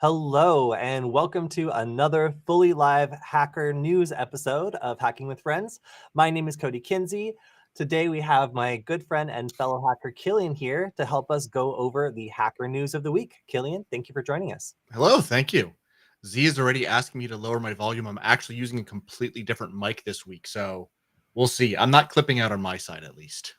Hello, and welcome to another fully live hacker news episode of Hacking with Friends. My name is Kody Kinsey. Today we have my good friend and fellow hacker Kilian here to help us go over the hacker news of the week. Kilian, thank you for joining us. Hello, thank you. Z is already asking me to lower my volume. I'm actually using a completely different mic this week, so we'll see. I'm not clipping out on my side, at least.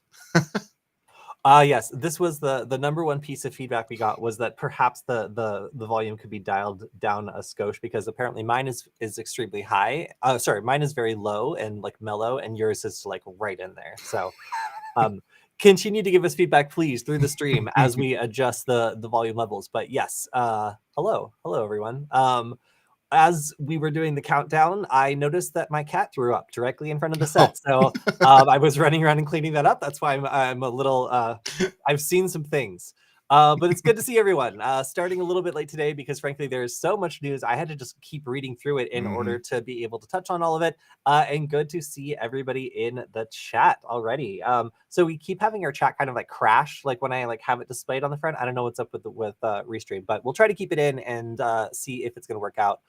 Yes, this was the number one piece of feedback we got was that perhaps the volume could be dialed down a skosh because apparently mine is extremely high. Sorry, mine is very low and like mellow, and yours is like right in there. So continue to give us feedback, please, through the stream as we adjust the volume levels. But yes, hello everyone. As we were doing the countdown, I noticed that my cat threw up directly in front of the set. So I was running around and cleaning that up. That's why I'm a little, I've seen some things. But it's good to see everyone. Starting a little bit late today because frankly, there's so much news. I had to just keep reading through it in order to be able to touch on all of it. And good to see everybody in the chat already. So we keep having our chat kind of like crash, like when I like have it displayed on the front. I don't know what's up with Restream, but we'll try to keep it in and see if it's going to work out.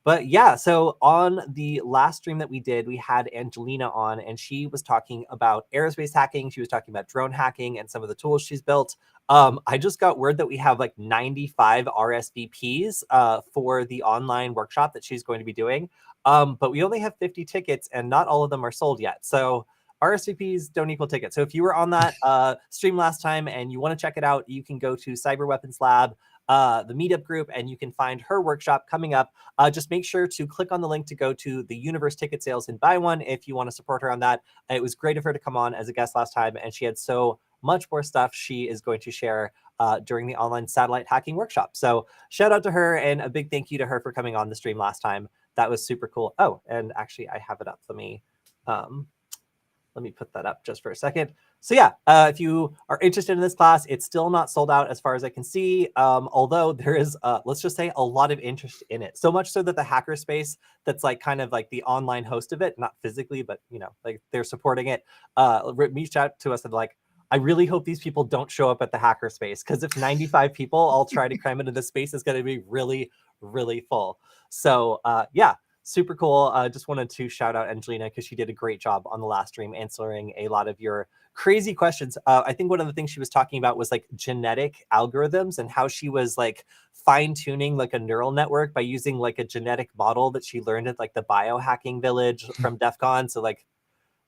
But yeah, so on the last stream that we did, we had Angelina on, and she was talking about aerospace hacking. She was talking about drone hacking and some of the tools she's built. I just got word that we have like 95 RSVPs for the online workshop that she's going to be doing. But we only have 50 tickets, and not all of them are sold yet. So RSVPs don't equal tickets. So if you were on that stream last time and you want to check it out, you can go to Cyber Weapons Lab, the meetup group, and you can find her workshop coming up. Just make sure to click on the link to go to the Universe ticket sales and buy one if you want to support her on that. It was great of her to come on as a guest last time, and she had so much more stuff she is going to share during the online satellite hacking workshop. So shout out to her and a big thank you to her for coming on the stream last time. That was super cool. Oh, and actually I have it up. Let me put that up just for a second. So yeah, if you are interested in this class, it's still not sold out as far as I can see, although there is, let's just say, a lot of interest in it. So much so that the hackerspace that's like kind of like the online host of it, not physically, but you know, like they're supporting it, reached out to us and like, I really hope these people don't show up at the hackerspace because if 95 people all try to cram into this space, it's going to be really, really full. So yeah. Super cool. Just wanted to shout out Angelina because she did a great job on the last stream answering a lot of your crazy questions. I think one of the things she was talking about was like genetic algorithms and how she was like fine tuning like a neural network by using like a genetic model that she learned at like the biohacking village from DEF CON. So like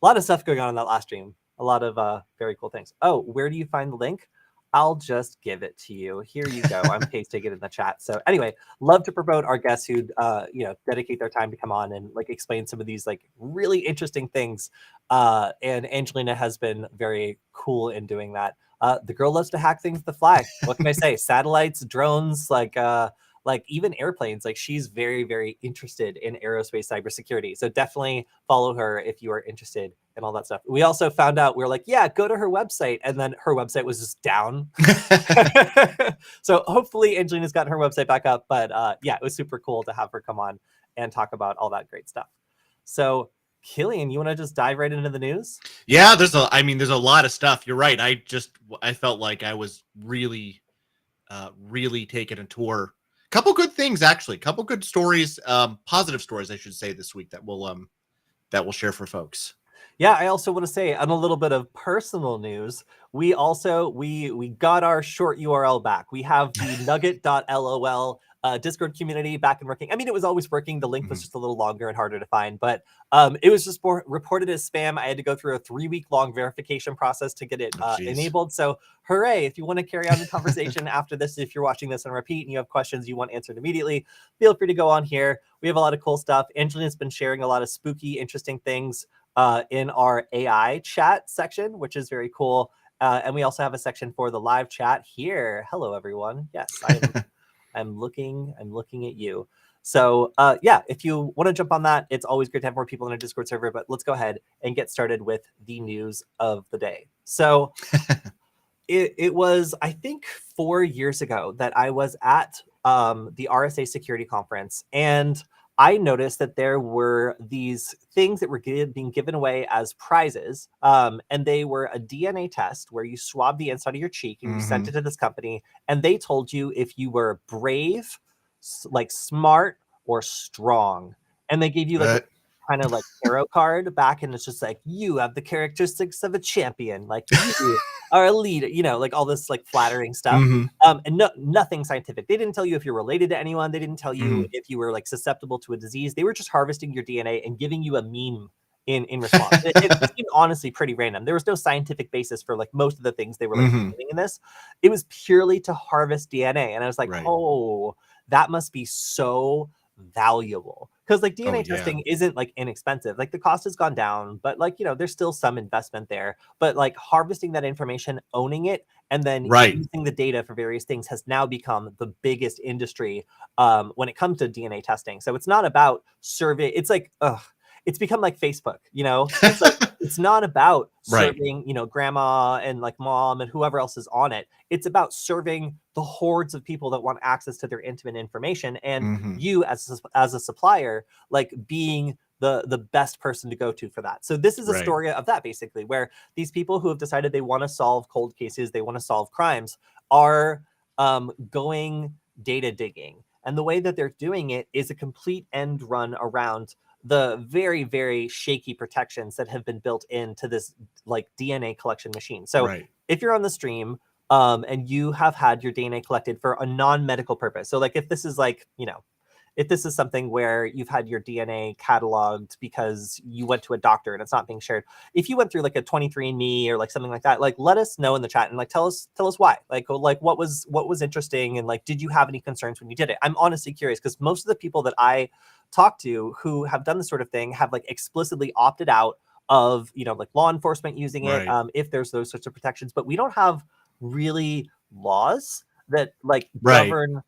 a lot of stuff going on in that last stream. A lot of very cool things. Oh, where do you find the link? I'll just give it to you. Here you go. I'm pasting it in the chat. So anyway, love to promote our guests who, dedicate their time to come on and like explain some of these like really interesting things. And Angelina has been very cool in doing that. The girl loves to hack things to fly. What can I say? Satellites, drones, like even airplanes. Like she's very, very interested in aerospace cybersecurity. So definitely follow her if you are interested and all that stuff. We also found out, we were like, yeah, go to her website. And then her website was just down. So hopefully Angelina's gotten her website back up. But yeah, it was super cool to have her come on and talk about all that great stuff. So Kilian, you want to just dive right into the news? Yeah, there's a lot of stuff. You're right. I felt like I was really taking a tour. Couple good things, actually. Couple good stories, positive stories, I should say, this week that we'll share for folks. Yeah, I also want to say on a little bit of personal news, we also we got our short URL back. We have the nugget.lol Discord community back and working. I mean, it was always working. The link was just a little longer and harder to find, but it was just reported as spam. I had to go through a 3-week-long verification process to get it enabled. So hooray, if you want to carry on the conversation after this, if you're watching this on repeat and you have questions you want answered immediately, feel free to go on here. We have a lot of cool stuff. Angelina's been sharing a lot of spooky, interesting things in our AI chat section, which is very cool. And we also have a section for the live chat here. Hello, everyone. Yes, I'm looking at you. So yeah, if you want to jump on that, it's always great to have more people in a Discord server, but let's go ahead and get started with the news of the day. So it was, I think, 4 years ago that I was at the RSA security conference, and I noticed that there were these things that were being given away as prizes, and they were a DNA test where you swab the inside of your cheek and you sent it to this company, and they told you if you were brave, like smart or strong, and they gave you like a kind of like tarot card back, and it's just like, you have the characteristics of a champion, like you are a leader, like all this like flattering stuff. And nothing scientific. They didn't tell you if you're related to anyone. They didn't tell you if you were like susceptible to a disease. They were just harvesting your DNA and giving you a meme in response. It seemed honestly pretty random. There was no scientific basis for like most of the things they were like doing in this. It was purely to harvest DNA, and I was like, oh, that must be so valuable, because like DNA testing isn't like inexpensive. Like the cost has gone down, but like there's still some investment there. But like harvesting that information, owning it, and then using the data for various things has now become the biggest industry when it comes to DNA testing. So it's not about survey. It's like it's become like Facebook. It's like it's not about serving grandma and like mom and whoever else is on it. It's about serving the hordes of people that want access to their intimate information, and you as a supplier, like being the best person to go to for that. So this is a story of that, basically, where these people who have decided they want to solve cold cases, they want to solve crimes, are going data digging. And the way that they're doing it is a complete end run around the very, very shaky protections that have been built into this like DNA collection machine. So if you're on the stream and you have had your DNA collected for a non-medical purpose, so like if this is like, if this is something where you've had your DNA cataloged because you went to a doctor and it's not being shared, if you went through like a 23andMe or like something like that, like let us know in the chat and like tell us why, like what was interesting, and like did you have any concerns when you did it? I'm honestly curious, because most of the people that I talk to who have done this sort of thing have like explicitly opted out of like law enforcement using it if there's those sorts of protections. But we don't have really laws that like govern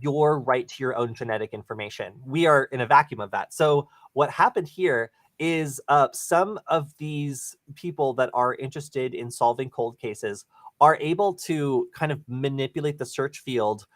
your right to your own genetic information. We are in a vacuum of that. So what happened here is some of these people that are interested in solving cold cases are able to kind of manipulate the search field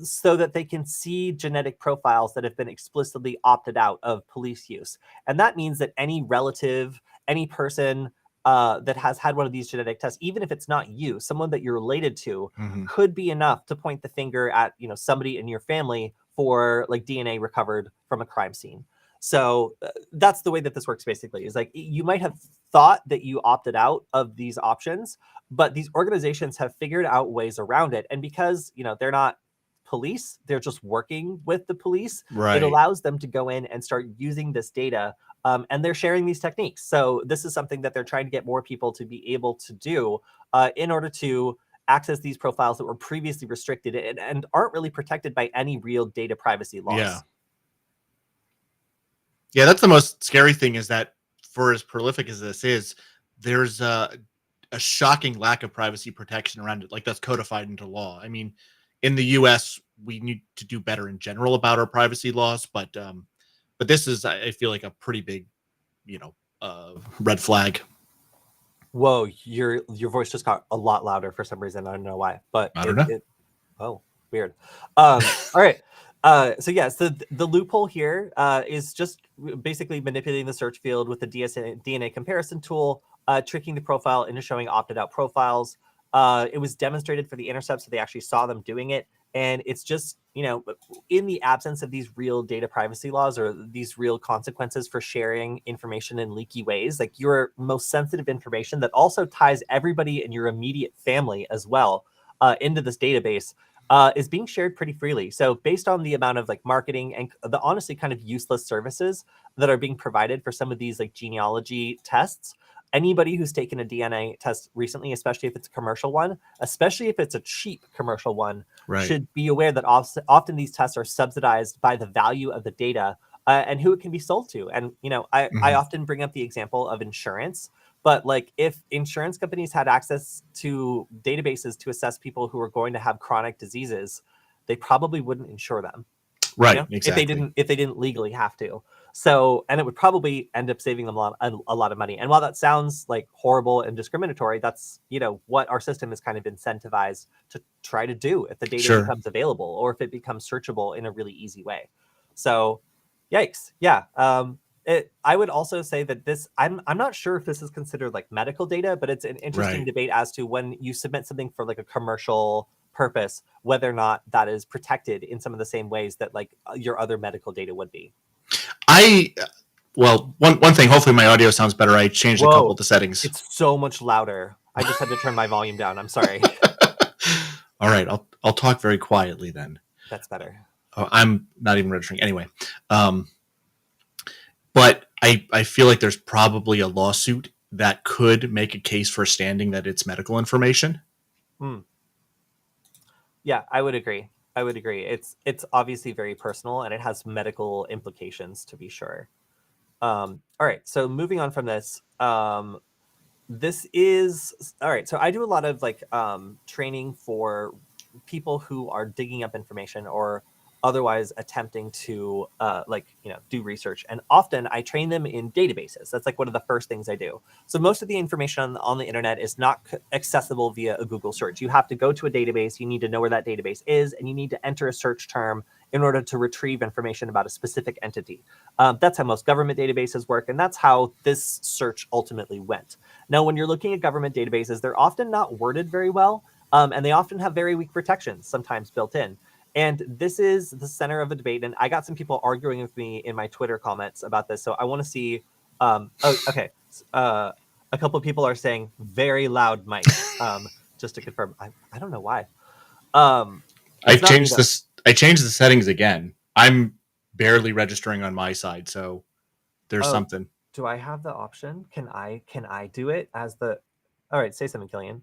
so that they can see genetic profiles that have been explicitly opted out of police use. And that means that any relative, any person that has had one of these genetic tests, even if it's not you, someone that you're related to, could be enough to point the finger at somebody in your family for like DNA recovered from a crime scene. So that's the way that this works, basically, is like you might have thought that you opted out of these options, but these organizations have figured out ways around it. And because they're not police, they're just working with the police, it allows them to go in and start using this data, and they're sharing these techniques. So this is something that they're trying to get more people to be able to do in order to access these profiles that were previously restricted and aren't really protected by any real data privacy laws. Yeah, that's the most scary thing, is that for as prolific as this is, there's a shocking lack of privacy protection around it, like that's codified into law. I mean, in the US, we need to do better in general about our privacy laws, but this is, I feel like, a pretty big, red flag. Whoa, your voice just got a lot louder for some reason. I don't know why, but I don't know. Oh, weird. All right. So the loophole here is just basically manipulating the search field with the DNA comparison tool, tricking the profile into showing opted out profiles. It was demonstrated for the intercepts, so they actually saw them doing it. And it's just, in the absence of these real data privacy laws or these real consequences for sharing information in leaky ways, like your most sensitive information that also ties everybody in your immediate family as well into this database is being shared pretty freely. So based on the amount of like marketing and the honestly kind of useless services that are being provided for some of these like genealogy tests, anybody who's taken a DNA test recently, especially if it's a commercial one, especially if it's a cheap commercial one, should be aware that often these tests are subsidized by the value of the data and who it can be sold to. And, I often bring up the example of insurance, but like if insurance companies had access to databases to assess people who are going to have chronic diseases, they probably wouldn't insure them. Exactly. If they didn't legally have to. So, and it would probably end up saving them a lot of money. And while that sounds like horrible and discriminatory, that's what our system is kind of incentivized to try to do if the data becomes available or if it becomes searchable in a really easy way. So, yikes, yeah. I would also say that this, I'm not sure if this is considered like medical data, but it's an interesting debate as to when you submit something for like a commercial purpose, whether or not that is protected in some of the same ways that like your other medical data would be. Well, one thing, hopefully my audio sounds better. I changed a couple of the settings. It's so much louder. I just had to turn my volume down. I'm sorry. All right, I'll talk very quietly then. That's better. Oh, I'm not even registering anyway. But I feel like there's probably a lawsuit that could make a case for standing that it's medical information. Yeah, I would agree. It's obviously very personal and it has medical implications, to be sure. All right, so moving on from this, this is all right. So I do a lot of like training for people who are digging up information or otherwise attempting to do research, and often I train them in databases. That's like one of the first things I do. So most of the information on the internet is not accessible via a Google search. You have to go to a database, you need to know where that database is, and you need to enter a search term in order to retrieve information about a specific entity. That's how most government databases work, and that's how this search ultimately went. Now, when you're looking at government databases, they're often not worded very well, and they often have very weak protections, sometimes built in. And this is the center of a debate, and I got some people arguing with me in my Twitter comments about this, so I want to see... okay. A couple of people are saying very loud mic, just to confirm. I don't know why. I changed the settings again. I'm barely registering on my side, so there's something. Do I have the option? Can I do it as the... All right, say something, Kilian.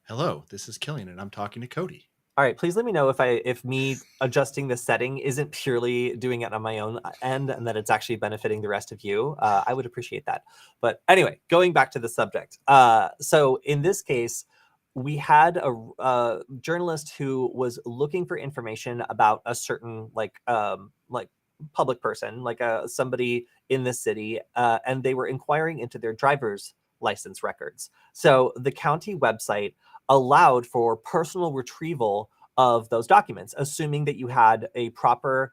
Hello, this is Kilian, and I'm talking to Kody. All right, please let me know if me adjusting the setting isn't purely doing it on my own end and that it's actually benefiting the rest of you. I would appreciate that. But anyway, going back to the subject. So in this case, we had a journalist who was looking for information about a certain like public person, like somebody in the city, and they were inquiring into their driver's license records. So the county website allowed for personal retrieval of those documents, assuming that you had a proper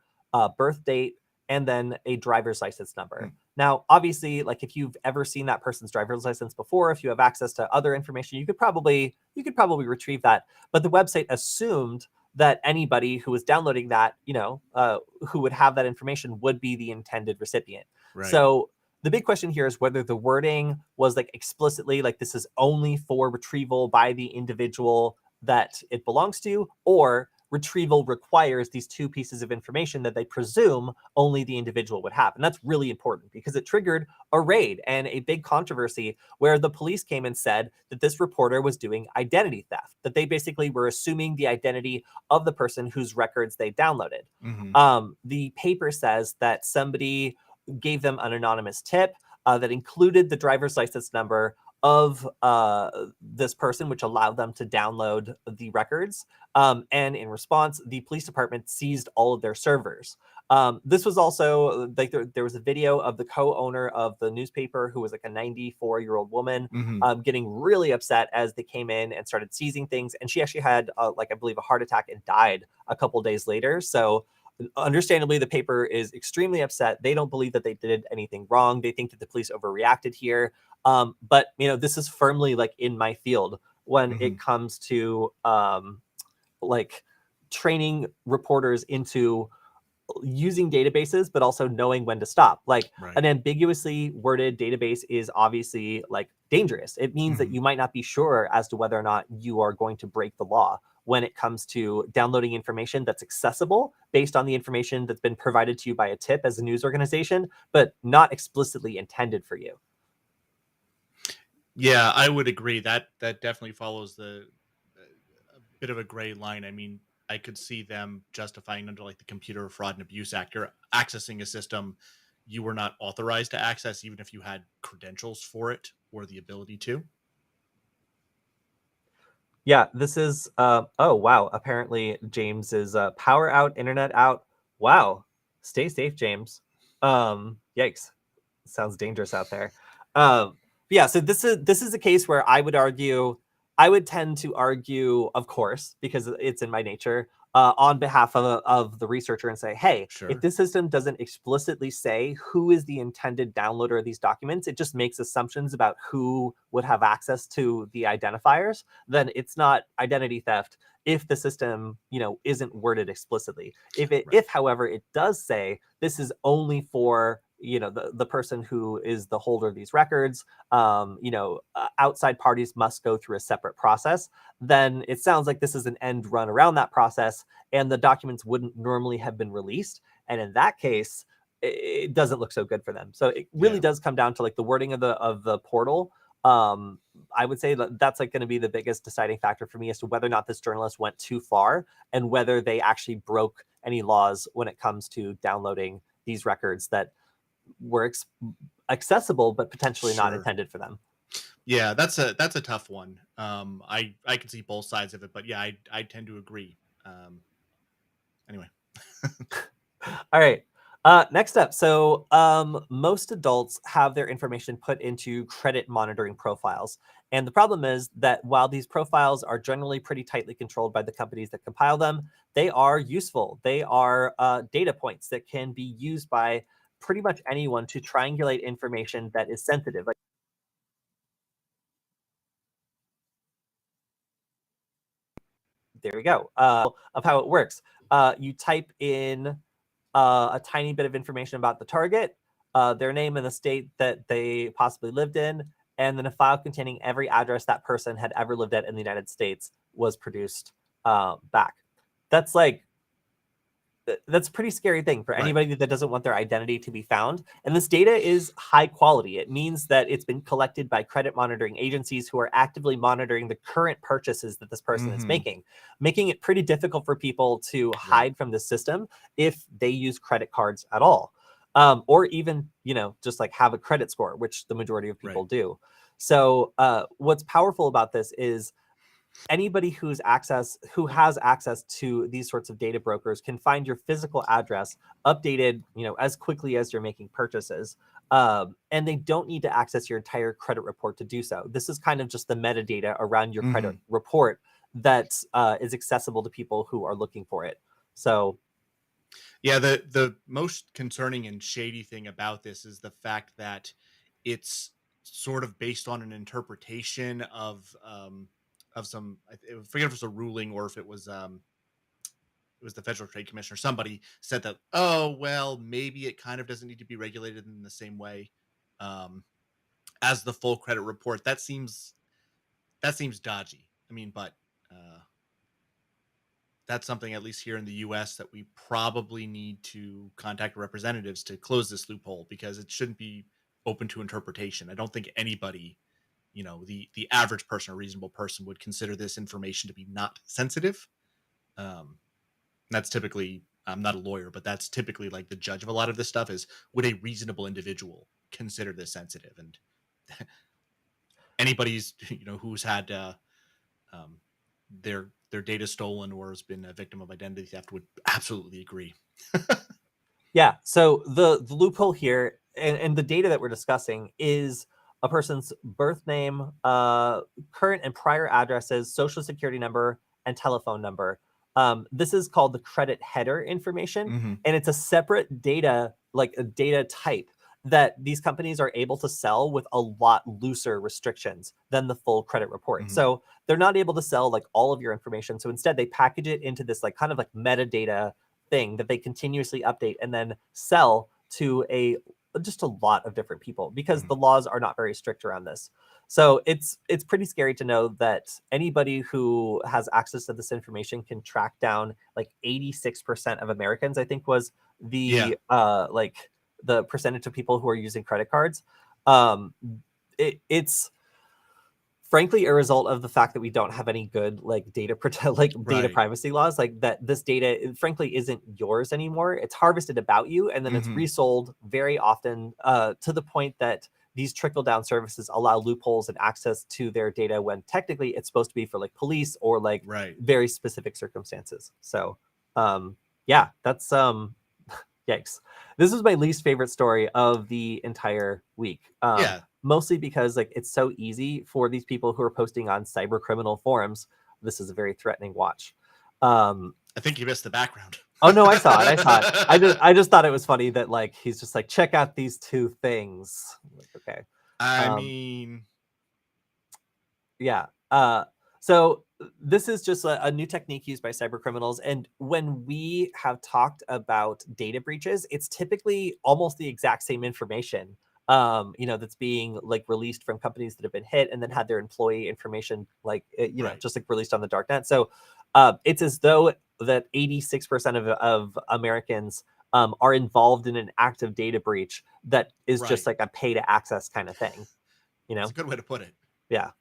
birth date and then a driver's license number. Now, obviously, like if you've ever seen that person's driver's license before, if you have access to other information, you could probably retrieve that. But the website assumed that anybody who was downloading that, who would have that information would be the intended recipient. Right. So the big question here is whether the wording was like explicitly like this is only for retrieval by the individual that it belongs to, or retrieval requires these two pieces of information that they presume only the individual would have. And that's really important because it triggered a raid and a big controversy where the police came and said that this reporter was doing identity theft, that they basically were assuming the identity of the person whose records they downloaded. The paper says that somebody gave them an anonymous tip that included the driver's license number of this person, which allowed them to download the records. And in response, the police department seized all of their servers. This was also like there was a video of the co-owner of the newspaper who was like a 94-year-old woman getting really upset as they came in and started seizing things. And she actually had I believe a heart attack and died a couple days later. So understandably, the paper is extremely upset. They don't believe that they did anything wrong. They think that the police overreacted here. But this is firmly like in my field when it comes to like training reporters into using databases, but also knowing when to stop. Like an ambiguously worded database is obviously like dangerous. It means that you might not be sure as to whether or not you are going to break the law when it comes to downloading information that's accessible based on the information that's been provided to you by a tip as a news organization, but not explicitly intended for you. Yeah, I would agree. That definitely follows a bit of a gray line. I mean, I could see them justifying under like the Computer Fraud and Abuse Act. You're accessing a system you were not authorized to access, even if you had credentials for it or the ability to. Yeah, this is, oh, wow. Apparently James is power out, internet out. Wow. Stay safe, James. Yikes. Sounds dangerous out there. Yeah, so this is a case where I would tend to argue, of course, because it's in my nature, on behalf of the researcher and say, hey, if this system doesn't explicitly say who is the intended downloader of these documents, it just makes assumptions about who would have access to the identifiers, then it's not identity theft. if the system, isn't worded explicitly. Right. If, however, it does say this is only for, the person who is the holder of these records, outside parties must go through a separate process, then it sounds like this is an end run around that process, and the documents wouldn't normally have been released. And in that case, it doesn't look so good for them. So it really does come down to like the wording of the portal. I would say that's like going to be the biggest deciding factor for me as to whether or not this journalist went too far and whether they actually broke any laws when it comes to downloading these records that were accessible but potentially not intended for them. Yeah, that's a tough one. I can see both sides of it, but yeah, I tend to agree. Anyway. All right. Next up, so most adults have their information put into credit monitoring profiles. And the problem is that while these profiles are generally pretty tightly controlled by the companies that compile them, they are useful. They are data points that can be used by pretty much anyone to triangulate information that is sensitive. Like, there we go. Of how it works. You type in a tiny bit of information about the target, their name and the state that they possibly lived in, and then a file containing every address that person had ever lived at in the United States was produced back. That's a pretty scary thing for anybody that doesn't want their identity to be found. And this data is high quality. It means that it's been collected by credit monitoring agencies who are actively monitoring the current purchases that this person is making it pretty difficult for people to hide from the system if they use credit cards at all. Or even, just like have a credit score, which the majority of people do. So what's powerful about this is anybody who has access to these sorts of data brokers can find your physical address updated, as quickly as you're making purchases. And they don't need to access your entire credit report to do so. This is kind of just the metadata around your credit report that is accessible to people who are looking for it. So yeah, the most concerning and shady thing about this is the fact that it's sort of based on an interpretation of some, I forget if it was a ruling or if it was the Federal Trade Commission or somebody said that, oh well, maybe it kind of doesn't need to be regulated in the same way as the full credit report. That seems dodgy. I mean, but that's something, at least here in the US, that we probably need to contact representatives to close this loophole, because it shouldn't be open to interpretation. I don't think anybody, the average person, a reasonable person, would consider this information to be not sensitive. That's typically, I'm not a lawyer, but that's typically like the judge of a lot of this stuff is, would a reasonable individual consider this sensitive? And anybody's, who's had their data stolen or has been a victim of identity theft would absolutely agree. Yeah. So the loophole here and the data that we're discussing is a person's birth name, current and prior addresses, social security number, and telephone number. This is called the credit header information, and it's a separate data, like a data type that these companies are able to sell with a lot looser restrictions than the full credit report. So they're not able to sell like all of your information. So instead they package it into this like kind of like metadata thing that they continuously update and then sell to just a lot of different people, because the laws are not very strict around this. So it's pretty scary to know that anybody who has access to this information can track down like 86% of Americans, I think was the like the percentage of people who are using credit cards. It's frankly a result of the fact that we don't have any good like data privacy laws, like that this data frankly isn't yours anymore. It's harvested about you and then it's resold very often, to the point that these trickle down services allow loopholes and access to their data when technically it's supposed to be for like police or like very specific circumstances. So yeah, that's yikes. This is my least favorite story of the entire week. Mostly because like it's so easy for these people who are posting on cyber criminal forums. This is a very threatening watch. I think you missed the background. Oh no, I saw it. I just thought it was funny that like he's just like, check out these two things. Like, okay. I mean, yeah. So this is just a new technique used by cyber criminals. And when we have talked about data breaches, it's typically almost the exact same information, that's being like released from companies that have been hit and then had their employee information, Right. just like released on the darknet. So it's as though that 86% of Americans are involved in an active data breach that is just Right. like a pay to access kind of thing, That's a good way to put it. Yeah.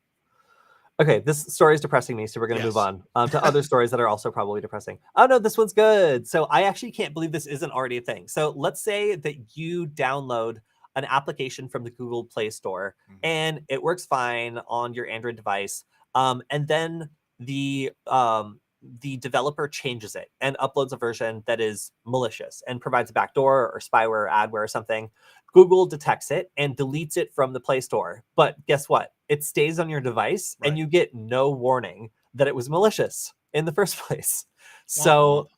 Okay, this story is depressing me, so we're going to move Yes. on to other stories that are also probably depressing. Oh no, this one's good. So I actually can't believe this isn't already a thing. So let's say that you download an application from the Google Play Store Mhm. and it works fine on your Android device, and then the developer changes it and uploads a version that is malicious and provides a backdoor or spyware or adware or something. Google detects it and deletes it from the Play Store. But guess what? It stays on your device and Right. you get no warning that it was malicious in the first place. Womp womp. So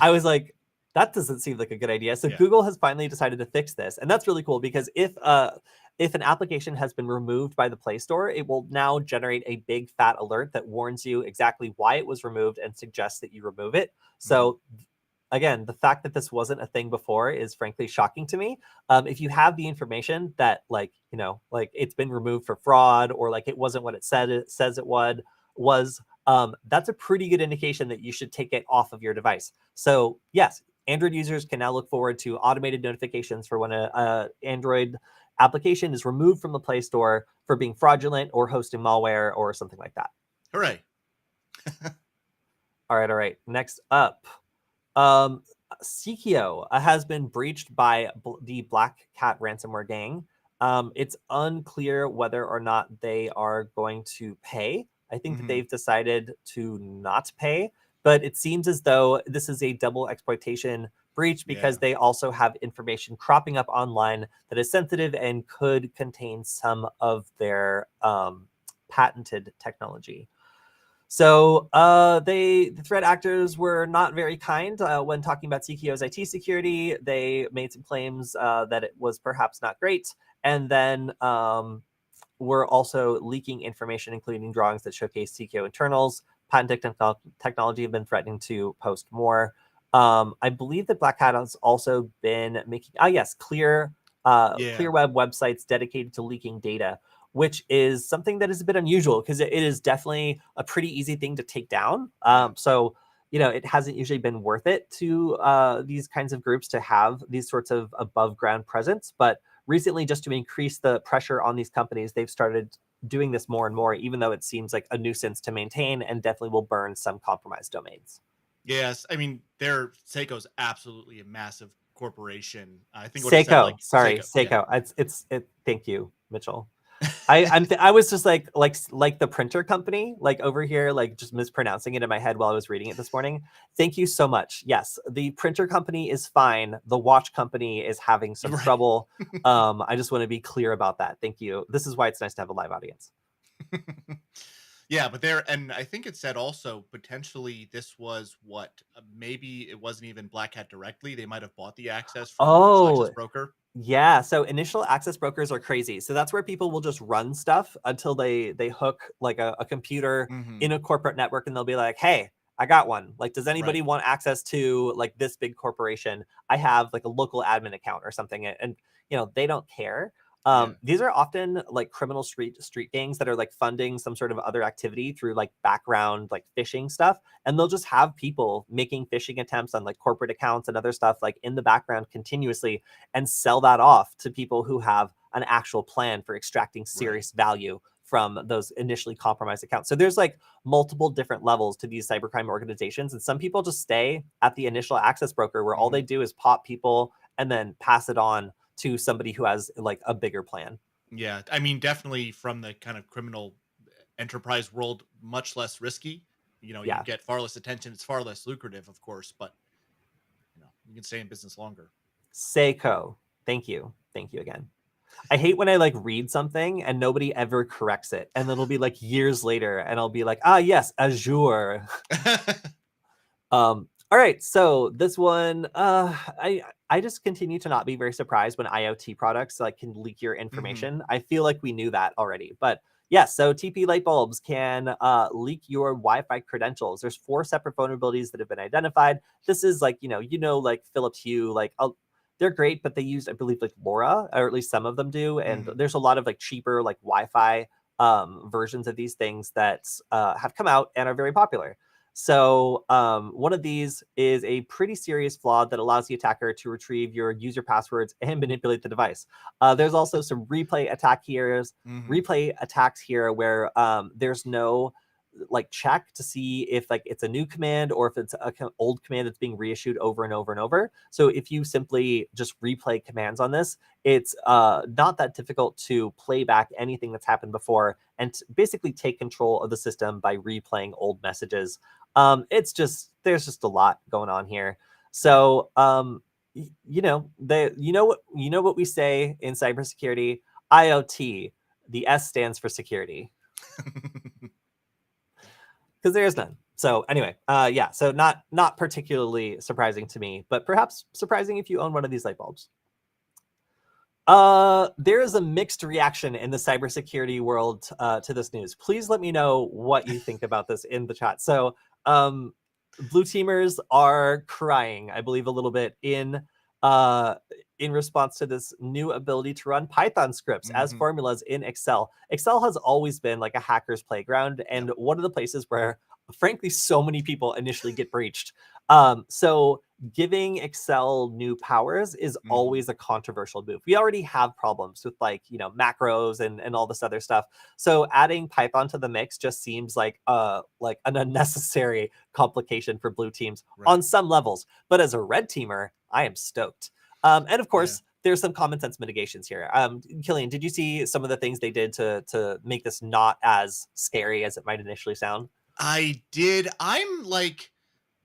I was like, that doesn't seem like a good idea. So Yeah. Google has finally decided to fix this. And that's really cool because if an application has been removed by the Play Store, it will now generate a big fat alert that warns you exactly why it was removed and suggests that you remove it. So again, the fact that this wasn't a thing before is frankly shocking to me. If you have the information that like it's been removed for fraud or like it wasn't what it says it was, that's a pretty good indication that you should take it off of your device. So yes, Android users can now look forward to automated notifications for when a Android application is removed from the Play Store for being fraudulent or hosting malware or something like that. Hooray. All right. Next up. Sikio has been breached by the Black Cat ransomware gang. It's unclear whether or not they are going to pay. I think that they've decided to not pay, but it seems as though this is a double exploitation breach because they also have information cropping up online that is sensitive and could contain some of their patented technology. So the threat actors were not very kind when talking about Sikio's IT security. They made some claims that it was perhaps not great, and then were also leaking information, including drawings that showcase Sikio internals. Patent technology have been threatening to post more. I believe that Black Hat has also been making clear web websites dedicated to leaking data, which is something that is a bit unusual because it is definitely a pretty easy thing to take down. So, it hasn't usually been worth it to these kinds of groups to have these sorts of above ground presence. But recently, just to increase the pressure on these companies, they've started doing this more and more, even though it seems like a nuisance to maintain and definitely will burn some compromised domains. Yes, I mean, Seiko's absolutely a massive corporation. I think what it said, Seiko, like sorry, Seiko. Yeah. Seiko. Thank you, Mitchell. I was just like the printer company, like over here, like just mispronouncing it in my head while I was reading it this morning. Thank you so much. Yes, the printer company is fine. The watch company is having some trouble. I just want to be clear about that. Thank you. This is why it's nice to have a live audience. Yeah, but and I think it said also potentially this was maybe it wasn't even Black Hat directly. They might have bought the access from an initial access broker. Yeah, so initial access brokers are crazy. So that's where people will just run stuff until they hook like a computer in a corporate network and they'll be like, hey, I got one. Like, does anybody want access to like this big corporation? I have like a local admin account or something. And they don't care. These are often like criminal street gangs that are like funding some sort of other activity through like background like phishing stuff, and they'll just have people making phishing attempts on like corporate accounts and other stuff like in the background continuously and sell that off to people who have an actual plan for extracting serious value from those initially compromised accounts. So there's like multiple different levels to these cybercrime organizations, and some people just stay at the initial access broker where all they do is pop people and then pass it on to somebody who has like a bigger plan. Yeah, I mean, definitely from the kind of criminal enterprise world, much less risky. You get far less attention. It's far less lucrative, of course, but you can stay in business longer. Seiko, thank you again. I hate when I like read something and nobody ever corrects it, and then it'll be like years later, and I'll be like, yes, Azure. All right, so this one, I just continue to not be very surprised when IoT products like can leak your information. I feel like we knew that already, but Yes, so TP light bulbs can leak your Wi-Fi credentials. There's 4 separate vulnerabilities that have been identified. This is like, like Philips Hue, like they're great, but they use, I believe, like LoRa, or at least some of them do. And there's a lot of like cheaper, like Wi-Fi versions of these things that have come out and are very popular. So one of these is a pretty serious flaw that allows the attacker to retrieve your user passwords and manipulate the device. There's also some replay attacks here where there's no like check to see if like it's a new command or if it's a old command that's being reissued over and over and over. So if you simply just replay commands on this, it's not that difficult to play back anything that's happened before and basically take control of the system by replaying old messages. There's just a lot going on here. So what we say in cybersecurity, IoT, the S stands for security. Because there's none. So anyway, so not particularly surprising to me, but perhaps surprising if you own one of these light bulbs. There is a mixed reaction in the cybersecurity world to this news. Please let me know what you think about this in the chat. So blue teamers are crying, I believe, a little bit in response to this new ability to run Python scripts as formulas in Excel. Excel has always been like a hacker's playground, and one of the places where, frankly, so many people initially get breached. So giving Excel new powers is always a controversial move. We already have problems with macros and all this other stuff. So adding Python to the mix just seems like an unnecessary complication for blue teams on some levels. But as a red teamer, I am stoked. And of course, there's some common sense mitigations here. Kilian, did you see some of the things they did to make this not as scary as it might initially sound? I did. I'm like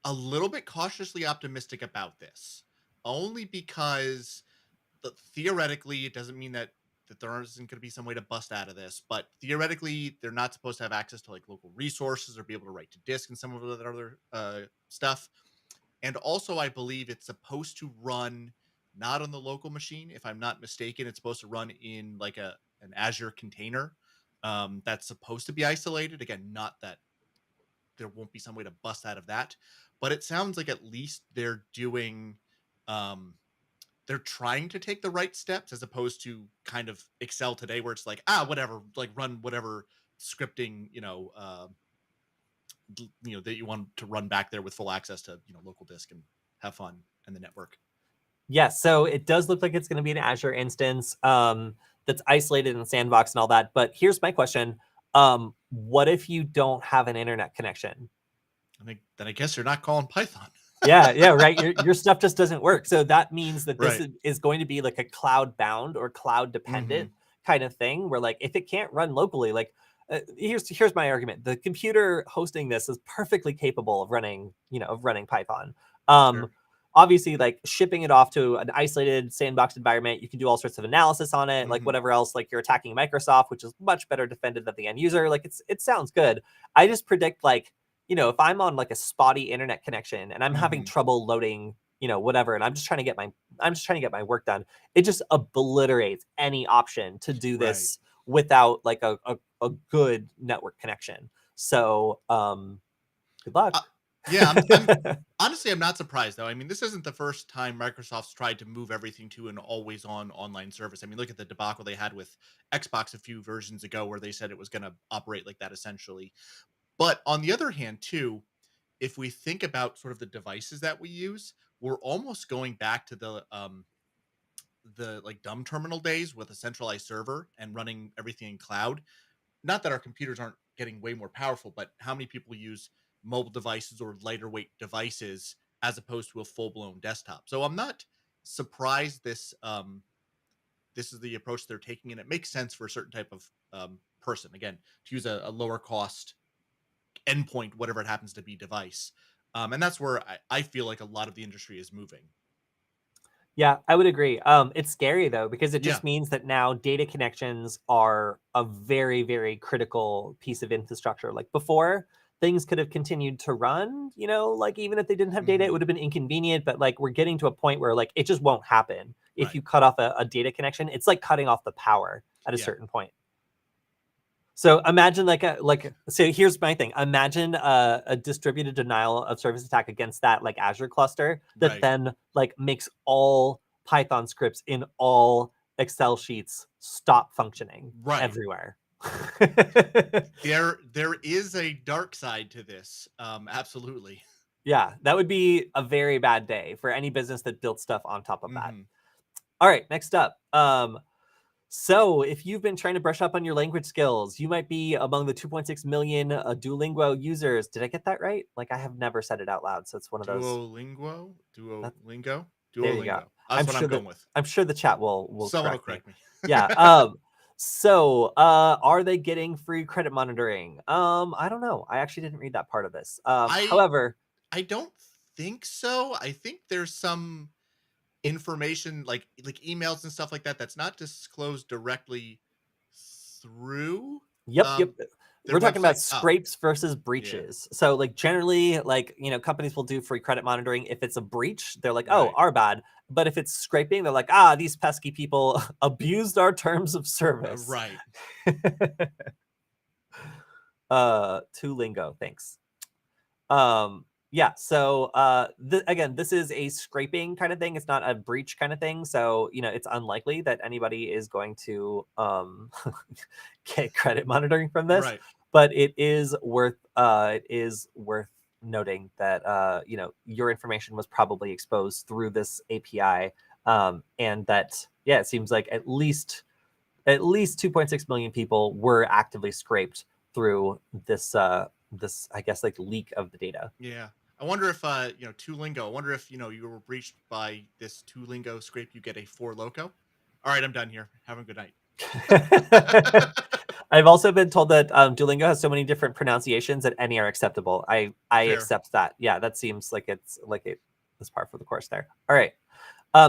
a little bit cautiously optimistic about this, only because theoretically it doesn't mean that there isn't going to be some way to bust out of this, but theoretically they're not supposed to have access to like local resources or be able to write to disk and some of the other stuff. And also I believe it's supposed to run not on the local machine. If I'm not mistaken, it's supposed to run in like an Azure container that's supposed to be isolated. Again, not that there won't be some way to bust out of that, but it sounds like at least they're doing they're trying to take the right steps, as opposed to kind of Excel today where it's like, whatever, like run whatever scripting that you want to run back there with full access to local disk and have fun and the network. Yes, so it does look like it's going to be an Azure instance that's isolated in the sandbox and all that. But here's my question. What if you don't have an internet connection? Then I guess you're not calling Python. Yeah, right. Your stuff just doesn't work. So that means that this is going to be like a cloud bound or cloud dependent kind of thing, where like if it can't run locally, like here's my argument. The computer hosting this is perfectly capable of running Python. Sure. Obviously, like shipping it off to an isolated sandbox environment, you can do all sorts of analysis on it, like whatever else. Like you're attacking Microsoft, which is much better defended than the end user. Like it sounds good. I just predict like, if I'm on like a spotty internet connection and I'm having trouble loading, whatever, and I'm just trying to get my work done, it just obliterates any option to do this without like a good network connection. So good luck. Honestly, I'm not surprised though. I mean, this isn't the first time Microsoft's tried to move everything to an always-on online service. I mean, look at the debacle they had with Xbox a few versions ago, where they said it was going to operate like that essentially. But on the other hand, too, if we think about sort of the devices that we use, we're almost going back to the like dumb terminal days with a centralized server and running everything in cloud. Not that our computers aren't getting way more powerful, but how many people use mobile devices or lighter weight devices as opposed to a full-blown desktop? So I'm not surprised this is the approach they're taking, and it makes sense for a certain type of person, again, to use a lower cost endpoint, whatever it happens to be, device. And that's where I feel like a lot of the industry is moving. Yeah, I would agree. It's scary though, because it just means that now data connections are a very, very critical piece of infrastructure. Like before, things could have continued to run, like even if they didn't have data, it would have been inconvenient. But like we're getting to a point where like it just won't happen if you cut off a data connection. It's like cutting off the power at a certain point. So imagine so here's my thing. Imagine a distributed denial of service attack against that like Azure cluster that Right. then like makes all Python scripts in all Excel sheets stop functioning Right. everywhere. There is a dark side to this. Absolutely. Yeah, that would be a very bad day for any business that built stuff on top of that. Mhm. All right, next up. So if you've been trying to brush up on your language skills, you might be among the 2.6 million Duolingo users. Did I get that right? Like I have never said it out loud, so it's one of those. Duolingo? That, Duolingo? there you go. Duolingo. That's what I'm going with. I'm sure the chat will Someone will correct me. correct me. Yeah. So are they getting free credit monitoring? I don't know. I actually didn't read that part of this. However, I don't think so. I think there's some information like emails and stuff like that that's not disclosed directly through yep. their We're talking about website. scrapes versus Yeah. breaches. So like generally, like, you know, companies will do free credit monitoring. If it's a breach, they're like, oh, Right. our bad. But if it's scraping, they're like, these pesky people abused our terms of service. Right. Duolingo, thanks. Yeah, so again, this is a scraping kind of thing. It's not a breach kind of thing. So, you know, it's unlikely that anybody is going to get credit monitoring from this. Right. But it is worth noting that you know, your information was probably exposed through this API. And that, yeah, it seems like at least 2.6 million people were actively scraped through this this, I guess, like leak of the data. Yeah. I wonder if you know, Duolingo, I wonder if, you know, you were breached by this Duolingo scrape, you get a 4 loco. All right, I'm done here. Have a good night. I've also been told that Duolingo has so many different pronunciations that any are acceptable. I Fair. accept that. Yeah, that seems like it's par for the course there. All right.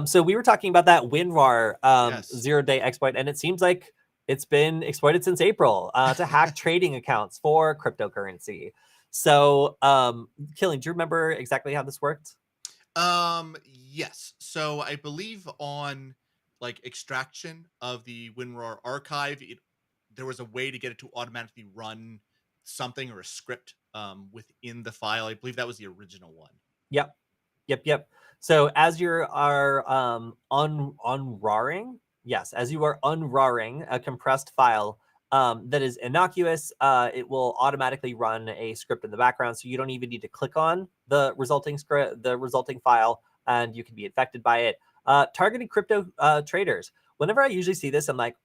So we were talking about that WinRAR Yes. 0-day exploit, and it seems like it's been exploited since April to hack trading accounts for cryptocurrency. So, Kilian, do you remember exactly how this worked? Yes. So I believe on like extraction of the WinRAR archive, there was a way to get it to automatically run something or a script within the file. I believe that was the original one. Yep. So as you are unraring, yes, as you are unraring a compressed file that is innocuous, it will automatically run a script in the background, so you don't even need to click on the resulting file, and you can be infected by it. Targeting crypto traders. Whenever I usually see this, I'm like,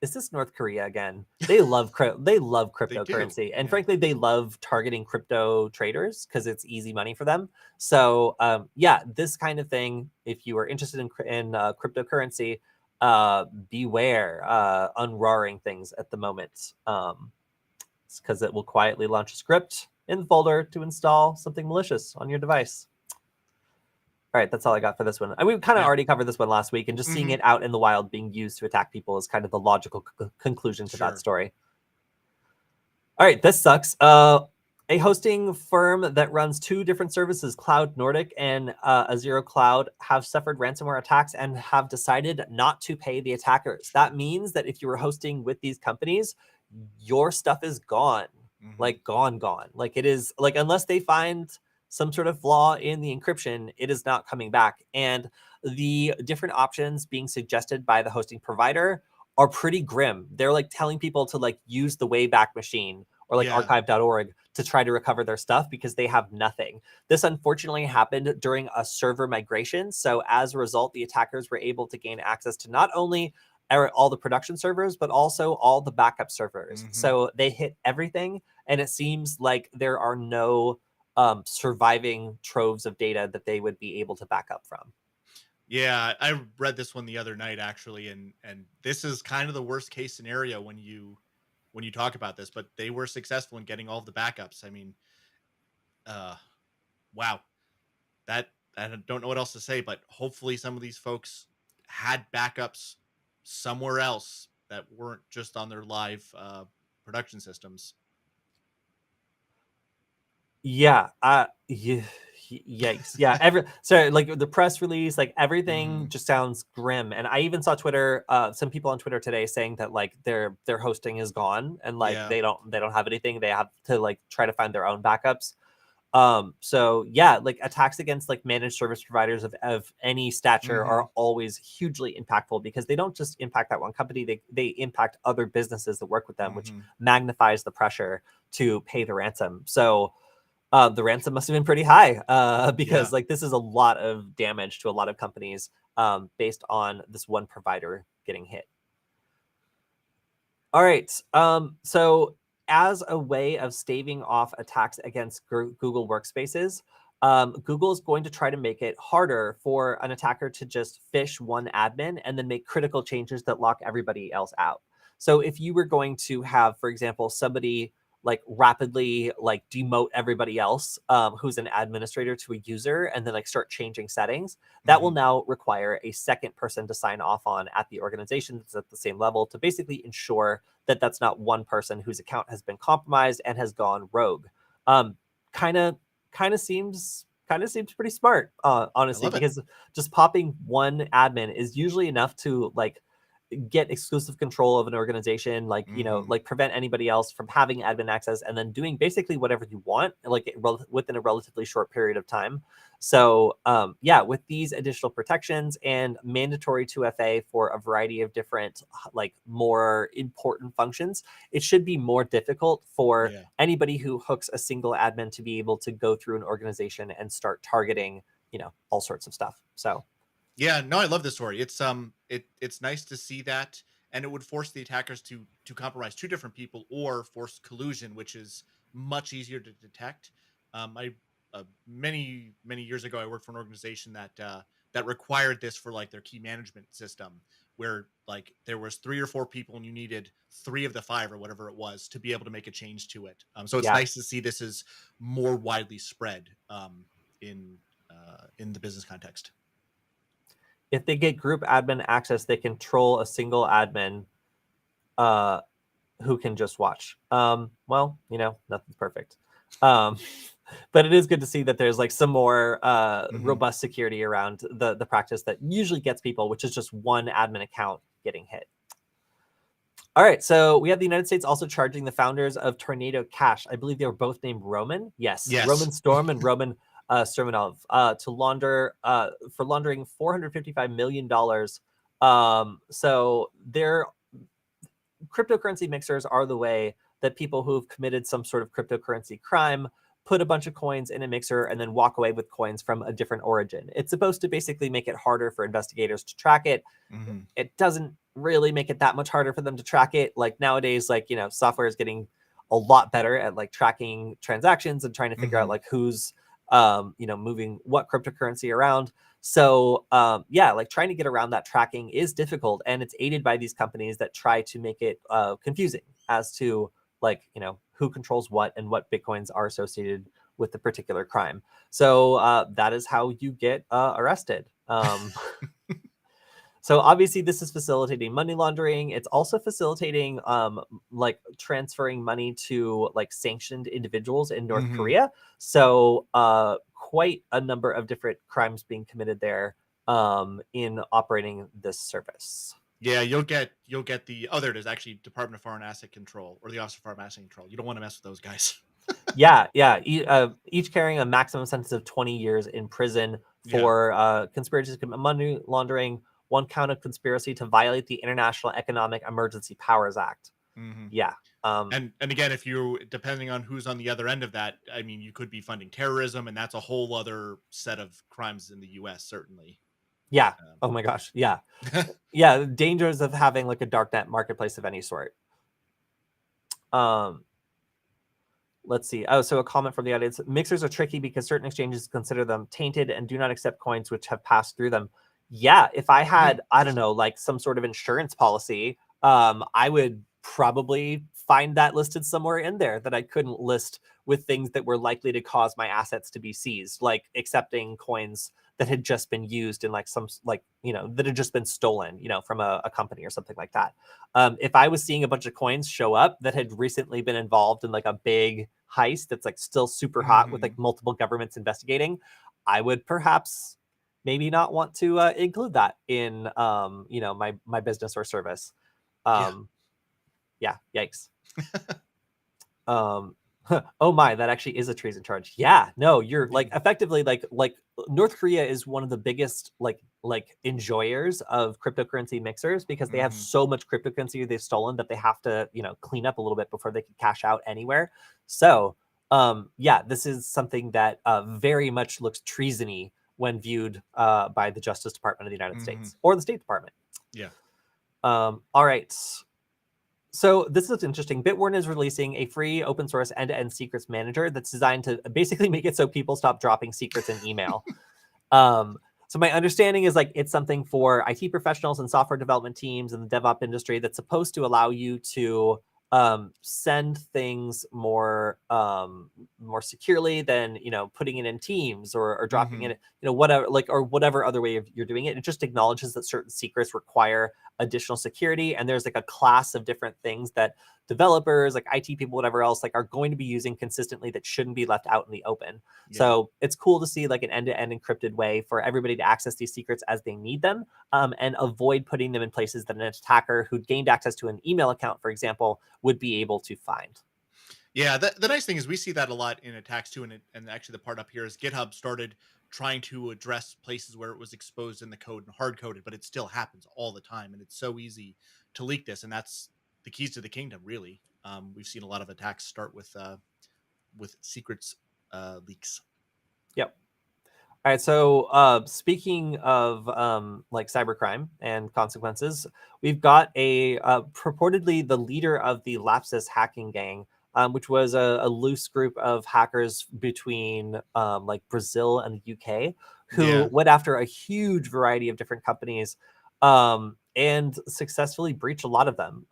is this North Korea again? They love cryptocurrency, and frankly, they love targeting crypto traders because it's easy money for them. So yeah, this kind of thing. If you are interested in cryptocurrency, beware unraring things at the moment, because it will quietly launch a script in the folder to install something malicious on your device. All right, that's all I got for this one. And we kind of already covered this one last week, and just seeing it out in the wild being used to attack people is kind of the logical conclusion to that story. All right, this sucks. A hosting firm that runs 2 different services, Cloud Nordic and Azure Cloud, have suffered ransomware attacks and have decided not to pay the attackers. That means that if you were hosting with these companies, your stuff is gone. Like gone. Like it is, like, unless they find some sort of flaw in the encryption, it is not coming back. And the different options being suggested by the hosting provider are pretty grim. They're like telling people to like use the Wayback Machine or like archive.org to try to recover their stuff because they have nothing. This unfortunately happened during a server migration. So as a result, the attackers were able to gain access to not only all the production servers, but also all the backup servers. So they hit everything. And it seems like there are no surviving troves of data that they would be able to back up from. Yeah, I read this one the other night actually, and this is kind of the worst case scenario when you talk about this, but they were successful in getting all of the backups. I mean, wow, that I don't know what else to say, but hopefully some of these folks had backups somewhere else that weren't just on their live production systems. Yeah, Yikes. Yeah. So like the press release, like everything just sounds grim. And I even saw Twitter, some people on Twitter today saying that like their hosting is gone and like Yeah. they don't have anything. They have to like try to find their own backups. So yeah, like attacks against like managed service providers of any stature are always hugely impactful because they don't just impact that one company, they impact other businesses that work with them, which magnifies the pressure to pay the ransom. So the ransom must have been pretty high because like this is a lot of damage to a lot of companies based on this one provider getting hit. All right. So as a way of staving off attacks against Google Workspaces, Google is going to try to make it harder for an attacker to just phish one admin and then make critical changes that lock everybody else out. So if you were going to have, for example, somebody like rapidly like demote everybody else who's an administrator to a user and then like start changing settings, that will now require a second person to sign off on at the organization that's at the same level to basically ensure that that's not one person whose account has been compromised and has gone rogue. Kind of seems pretty smart, honestly, because just popping one admin is usually enough to like get exclusive control of an organization, like like prevent anybody else from having admin access and then doing basically whatever you want like within a relatively short period of time. So yeah, with these additional protections and mandatory 2FA for a variety of different like more important functions, it should be more difficult for anybody who hooks a single admin to be able to go through an organization and start targeting all sorts of stuff. So yeah, no, I love this story. It's nice to see that, and it would force the attackers to compromise two different people or force collusion, which is much easier to detect. I many years ago, I worked for an organization that required this for like their key management system, where like there was 3 or 4 people and you needed 3 of the 5 or whatever it was to be able to make a change to it. So it's nice to see this is more widely spread in the business context. If they get group admin access, they control a single admin who can just watch. Well, nothing's perfect. But it is good to see that there's like some more robust security around the practice that usually gets people, which is just one admin account getting hit. All right, so we have the United States also charging the founders of Tornado Cash. I believe they were both named Roman. Yes. Roman Storm and Roman Sermonov to launder for laundering $455 million. So their cryptocurrency mixers are the way that people who've committed some sort of cryptocurrency crime put a bunch of coins in a mixer and then walk away with coins from a different origin. It's supposed to basically make it harder for investigators to track it. It doesn't really make it that much harder for them to track it. Like nowadays, like, software is getting a lot better at like tracking transactions and trying to figure out like who's, moving what cryptocurrency around. So yeah, like trying to get around that tracking is difficult, and it's aided by these companies that try to make it confusing as to like, who controls what and what Bitcoins are associated with the particular crime. So that is how you get arrested. So obviously this is facilitating money laundering. It's also facilitating like transferring money to like sanctioned individuals in North Korea. So quite a number of different crimes being committed there in operating this service. Yeah, you'll get the there it is, actually Department of Foreign Asset Control or the Office of Foreign Asset Control. You don't want to mess with those guys. Yeah. Each carrying a maximum sentence of 20 years in prison for conspiracy to commit money laundering, 1 count of conspiracy to violate the International Economic Emergency Powers Act. Yeah. And again, if you depending on who's on the other end of that, I mean, you could be funding terrorism, and that's a whole other set of crimes in the U.S. certainly. Yeah. Oh my gosh. Yeah. Yeah. Dangers of having like a darknet marketplace of any sort. Let's see. Oh, so a comment from the audience. Mixers are tricky because certain exchanges consider them tainted and do not accept coins which have passed through them. Yeah. If I had, I don't know, like some sort of insurance policy, I would probably find that listed somewhere in there that I couldn't list with things that were likely to cause my assets to be seized, like accepting coins that had just been used in like some like, you know, that had just been stolen, you know, from a company or something like that. If I was seeing a bunch of coins show up that had recently been involved in like a big heist that's like still super hot with like multiple governments investigating, I would perhaps maybe not want to include that in you know, my business or service. Yeah, yikes. Oh my, that actually is a treason charge. Yeah, no, you're like effectively like North Korea is one of the biggest like enjoyers of cryptocurrency mixers because they have so much cryptocurrency they've stolen that they have to, you know, clean up a little bit before they can cash out anywhere. So yeah, this is something that very much looks treasony when viewed by the Justice Department of the United States or the State Department. Yeah. All right. So this is interesting. Bitwarden is releasing a free open source end-to-end secrets manager that's designed to basically make it so people stop dropping secrets in email. So my understanding is like it's something for IT professionals and software development teams and the DevOps industry that's supposed to allow you to send things more securely than, you know, putting it in Teams or dropping it, you know, whatever, like, or whatever other way you're doing it. It just acknowledges that certain secrets require additional security, and there's like a class of different things that developers, like IT people, whatever else, like are going to be using consistently that shouldn't be left out in the open. So it's cool to see like an end-to-end encrypted way for everybody to access these secrets as they need them, and avoid putting them in places that an attacker who gained access to an email account, for example, would be able to find. Yeah, the nice thing is we see that a lot in attacks too, and actually the part up here is GitHub started trying to address places where it was exposed in the code and hard coded, but it still happens all the time, and it's so easy to leak this, and that's the keys to the kingdom, really. We've seen a lot of attacks start with secrets leaks. Yep. All right. So speaking of like cybercrime and consequences, we've got a purportedly the leader of the Lapsus hacking gang, which was a loose group of hackers between like Brazil and the UK, who went after a huge variety of different companies and successfully breached a lot of them.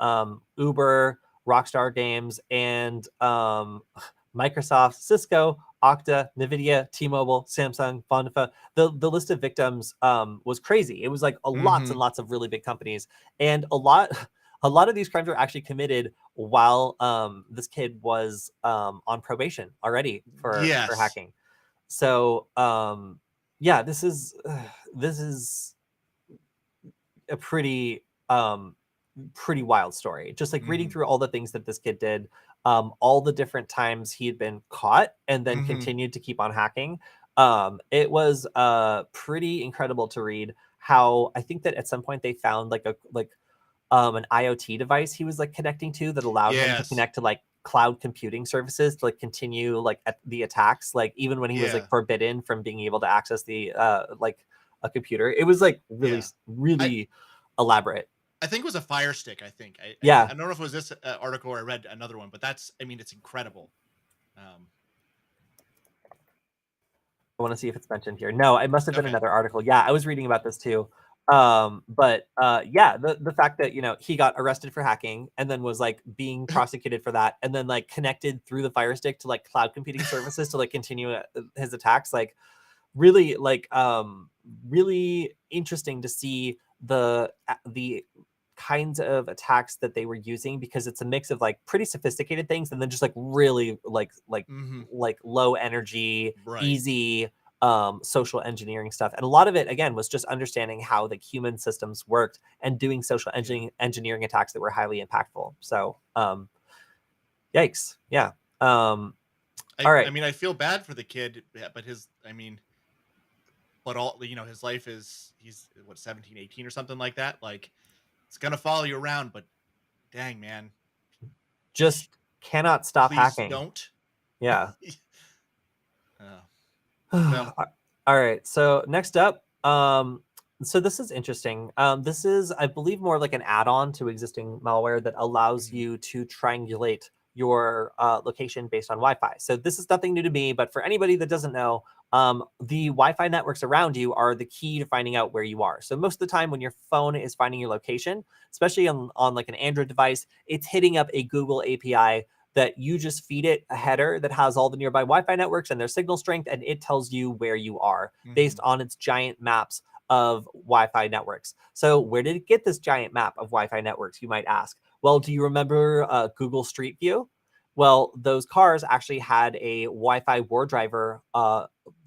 Uber, Rockstar Games, and Microsoft, Cisco, Okta, Nvidia, T-Mobile, Samsung, Vodafone. The list of victims was crazy. It was like lots and lots of really big companies, and a lot of these crimes were actually committed while this kid was on probation already for hacking. So yeah, this is a pretty wild story. Just like reading through all the things that this kid did, all the different times he had been caught and then continued to keep on hacking. It was pretty incredible to read how I think that at some point they found like an IoT device he was like connecting to that allowed him to connect to like cloud computing services to like continue like at the attacks, like even when he was like forbidden from being able to access the like a computer. It was like really elaborate. I think it was a Fire Stick. I think. I don't know if it was this article or I read another one, but that's. I mean, it's incredible. I want to see if it's mentioned here. No, it must have been another article. Yeah, I was reading about this too. But yeah, the fact that, you know, he got arrested for hacking and then was like being prosecuted for that, and then like connected through the Fire Stick to like cloud computing services to like continue his attacks, like really like really interesting to see the kinds of attacks that they were using, because it's a mix of like pretty sophisticated things and then just like really like low energy, easy social engineering stuff. And a lot of it again was just understanding how the human systems worked and doing social engineering attacks that were highly impactful. So yikes. Yeah. All right. I mean, I feel bad for the kid, but his life is, he's what, 17, 18 or something like that. Like, it's gonna follow you around, but dang, man, just cannot stop hacking. Don't. Yeah. Well. All right. So next up, so this is interesting. This is, I believe, more like an add-on to existing malware that allows you to triangulate your location based on Wi-Fi. So this is nothing new to me, but for anybody that doesn't know, the Wi-Fi networks around you are the key to finding out where you are. So most of the time when your phone is finding your location, especially on like an Android device, it's hitting up a Google API that you just feed it a header that has all the nearby Wi-Fi networks and their signal strength, and it tells you where you are based on its giant maps of Wi-Fi networks. So where did it get this giant map of Wi-Fi networks, you might ask? Well, do you remember Google Street View? Well, those cars actually had a Wi-Fi war driver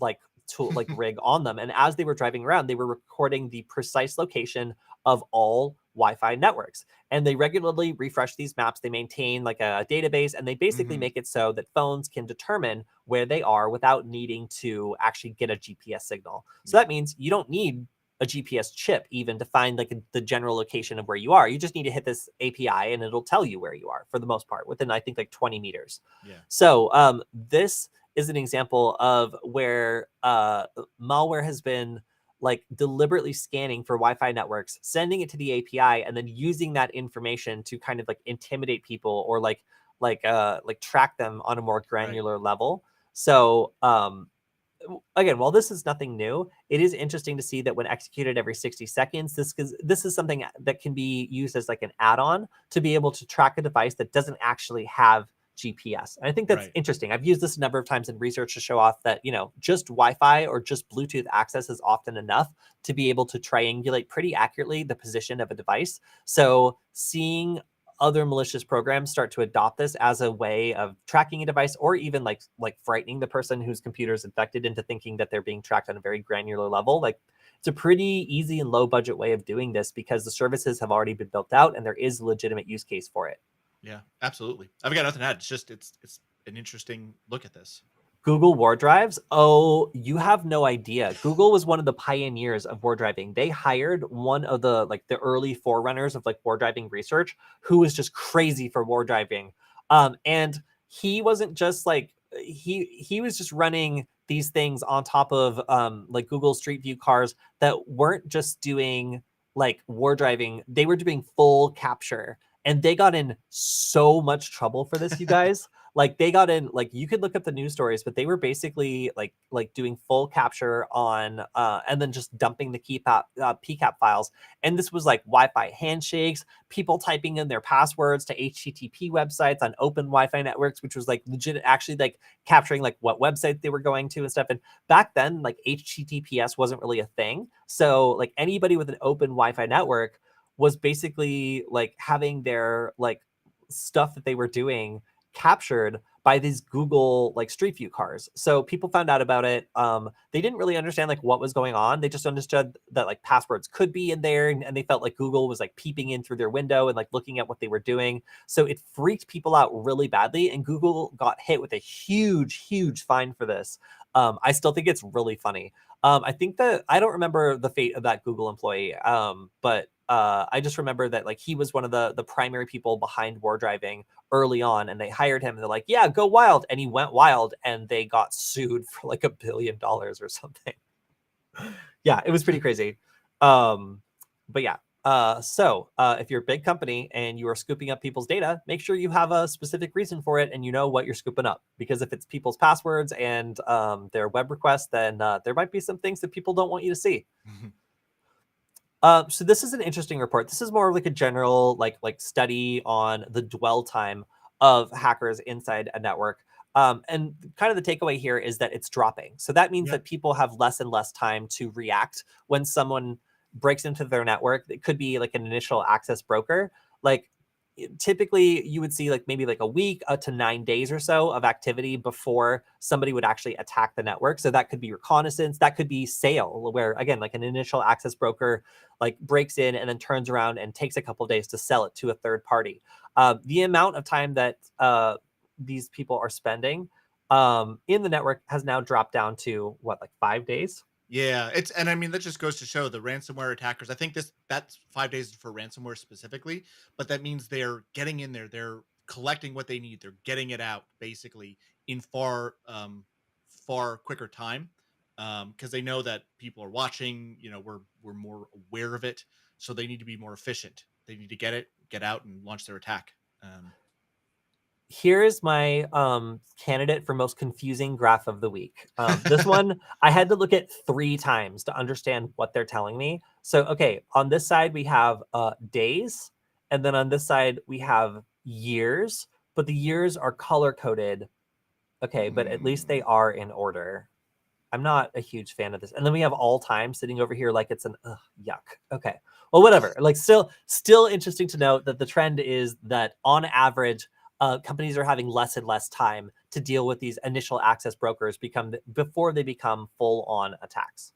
like tool, like rig on them. And as they were driving around, they were recording the precise location of all Wi-Fi networks. And they regularly refresh these maps. They maintain like a database, and they basically make it so that phones can determine where they are without needing to actually get a GPS signal. So that means you don't need a GPS chip even to find like the general location of where you are. You just need to hit this API and it'll tell you where you are for the most part within, I think, like 20 meters. Yeah. So this is an example of where malware has been like deliberately scanning for Wi-Fi networks, sending it to the API, and then using that information to kind of like intimidate people or like track them on a more granular level. So again, while this is nothing new, it is interesting to see that when executed every 60 seconds, this is something that can be used as like an add-on to be able to track a device that doesn't actually have GPS. And I think that's interesting. I've used this a number of times in research to show off that, you know, just Wi-Fi or just Bluetooth access is often enough to be able to triangulate pretty accurately the position of a device. So seeing other malicious programs start to adopt this as a way of tracking a device, or even like frightening the person whose computer is infected into thinking that they're being tracked on a very granular level. Like, it's a pretty easy and low budget way of doing this because the services have already been built out and there is a legitimate use case for it. Yeah, absolutely. I've got nothing to add. It's just it's an interesting look at this. Google war drives. Oh, you have no idea. Google was one of the pioneers of war driving. They hired one of the like the early forerunners of like war driving research, who was just crazy for war driving. And he wasn't just like he was just running these things on top of like Google Street View cars that weren't just doing like war driving. They were doing full capture. And they got in so much trouble for this, you guys. Like they got in, like you could look up the news stories, but they were basically like doing full capture on and then just dumping the PCAP files. And this was like Wi-Fi handshakes, people typing in their passwords to HTTP websites on open Wi-Fi networks, which was like legit, actually like capturing like what website they were going to and stuff. And back then, like HTTPS wasn't really a thing. So like anybody with an open Wi-Fi network was basically like having their like stuff that they were doing captured by these Google like Street View cars. So people found out about it. They didn't really understand like what was going on. They just understood that like passwords could be in there, and they felt like Google was like peeping in through their window and like looking at what they were doing. So it freaked people out really badly, and Google got hit with a huge fine for this. I still think it's really funny. I think that I don't remember the fate of that Google employee, but I just remember that like he was one of the primary people behind war driving early on, and they hired him and they're like, yeah, go wild. And he went wild, and they got sued for like $1 billion or something. Yeah, it was pretty crazy. But yeah. So if you're a big company and you are scooping up people's data, make sure you have a specific reason for it and you know what you're scooping up. Because if it's people's passwords and their web requests, then there might be some things that people don't want you to see. So this is an interesting report. This is more like a general like study on the dwell time of hackers inside a network. And kind of the takeaway here is that it's dropping. So that means that people have less and less time to react when someone breaks into their network. It could be like an initial access broker. Like typically you would see like maybe like a week to 9 days or so of activity before somebody would actually attack the network. So that could be reconnaissance, that could be sale, where again, like an initial access broker like breaks in and then turns around and takes a couple of days to sell it to a third party. The amount of time that these people are spending in the network has now dropped down to what, like 5 days? Yeah, and I mean that just goes to show the ransomware attackers. I think that's 5 days for ransomware specifically, but that means they're getting in there, they're collecting what they need, they're getting it out basically in far quicker time, because they know that people are watching. You know, we're more aware of it, so they need to be more efficient. They need to get out, and launch their attack. Here's my candidate for most confusing graph of the week. This one, I had to look at 3 times to understand what they're telling me. So, okay, on this side, we have days. And then on this side, we have years. but the years are color coded. Okay, but at least they are in order. I'm not a huge fan of this. And then we have all time sitting over here like it's an yuck. Okay. Well, whatever. Like still interesting to note that the trend is that on average, companies are having less and less time to deal with these initial access brokers before they become full on attacks.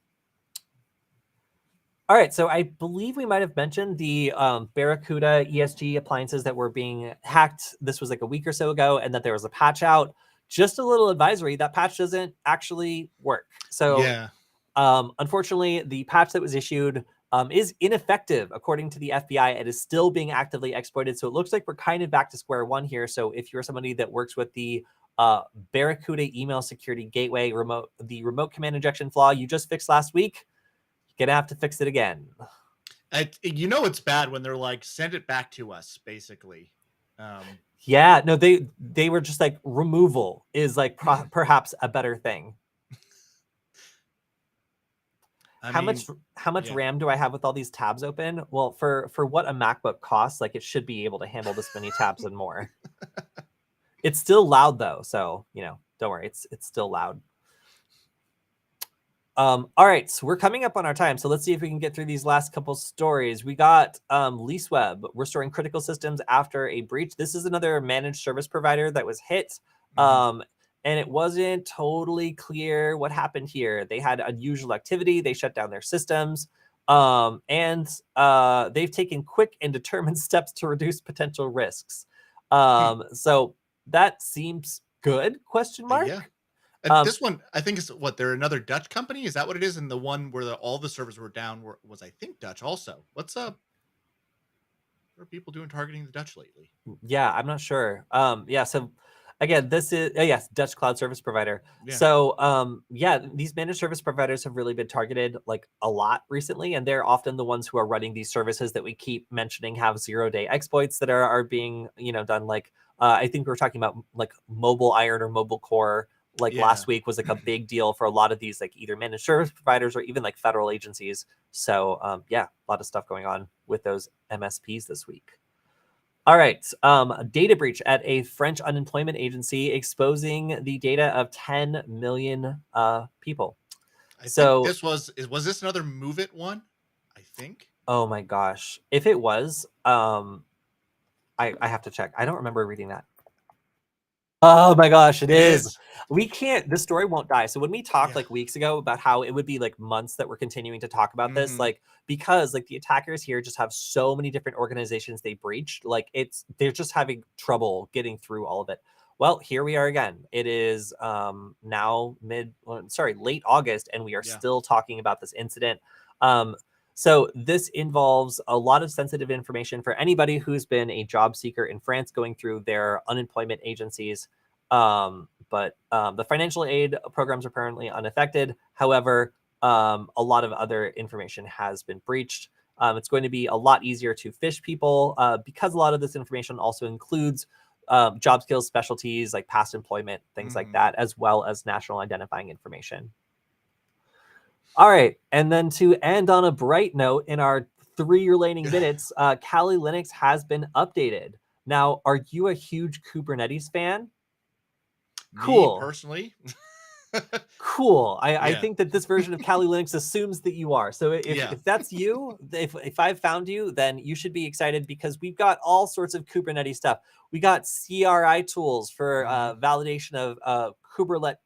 All right, so I believe we might have mentioned the Barracuda ESG appliances that were being hacked. This was like a week or so ago, and that there was a patch out. Just a little advisory, that patch doesn't actually work. So Yeah. unfortunately, the patch that was issued is ineffective according to the FBI. It is still being actively exploited. So it looks like we're kind of back to square one here. So if you're somebody that works with the Barracuda email security gateway the remote command injection flaw you just fixed last week, gonna have to fix it again. You know it's bad when they're like, send it back to us, basically. Yeah, no, they were just like, removal is like perhaps a better thing. How much RAM do I have with all these tabs open? Well, for what a MacBook costs, like it should be able to handle this many tabs and more. It's still loud though, so don't worry, it's still loud. All right, so we're coming up on our time, so let's see if we can get through these last couple stories. We got LeaseWeb restoring critical systems after a breach. This is another managed service provider that was hit, and it wasn't totally clear what happened here. They had unusual activity. They shut down their systems, and they've taken quick and determined steps to reduce potential risks. So that seems good, question mark? Yeah. And this one, I think, is what, they're another Dutch company? Is that what it is? And the one where all the servers were down was, I think, Dutch also. What are people doing targeting the Dutch lately? Yeah, I'm not sure. Yeah, so again, this is yes, Dutch cloud service provider. Yeah. So yeah, these managed service providers have really been targeted like a lot recently, and they're often the ones who are running these services that we keep mentioning have 0-day exploits that are being done. Like I think we were talking about like Mobile Iron or Mobile Core. Like last week was like a big deal for a lot of these like either managed service providers or even like federal agencies. So yeah, a lot of stuff going on with those MSPs this week. All right, data breach at a French unemployment agency exposing the data of 10 million people. I think this was this another Move It one? I think. Oh my gosh, if it was, I have to check. I don't remember reading that. Oh my gosh, it is. We can't, this story won't die. So when we talked like weeks ago about how it would be like months that we're continuing to talk about this, like because like the attackers here just have so many different organizations they breached, like they're just having trouble getting through all of it. Well, here we are again. It is now late August, and we are still talking about this incident. So this involves a lot of sensitive information for anybody who's been a job seeker in France going through their unemployment agencies. But the financial aid programs are apparently unaffected. However, a lot of other information has been breached. It's going to be a lot easier to phish people because a lot of this information also includes job skills, specialties like past employment, things like that, as well as national identifying information. All right, and then to end on a bright note in our 3 remaining minutes, Kali Linux has been updated. Now, are you a huge Kubernetes fan? Cool. Me personally? Cool. I think that this version of Kali Linux assumes that you are. So if that's you, if I've found you, then you should be excited because we've got all sorts of Kubernetes stuff. We got CRI tools for validation of Kubernetes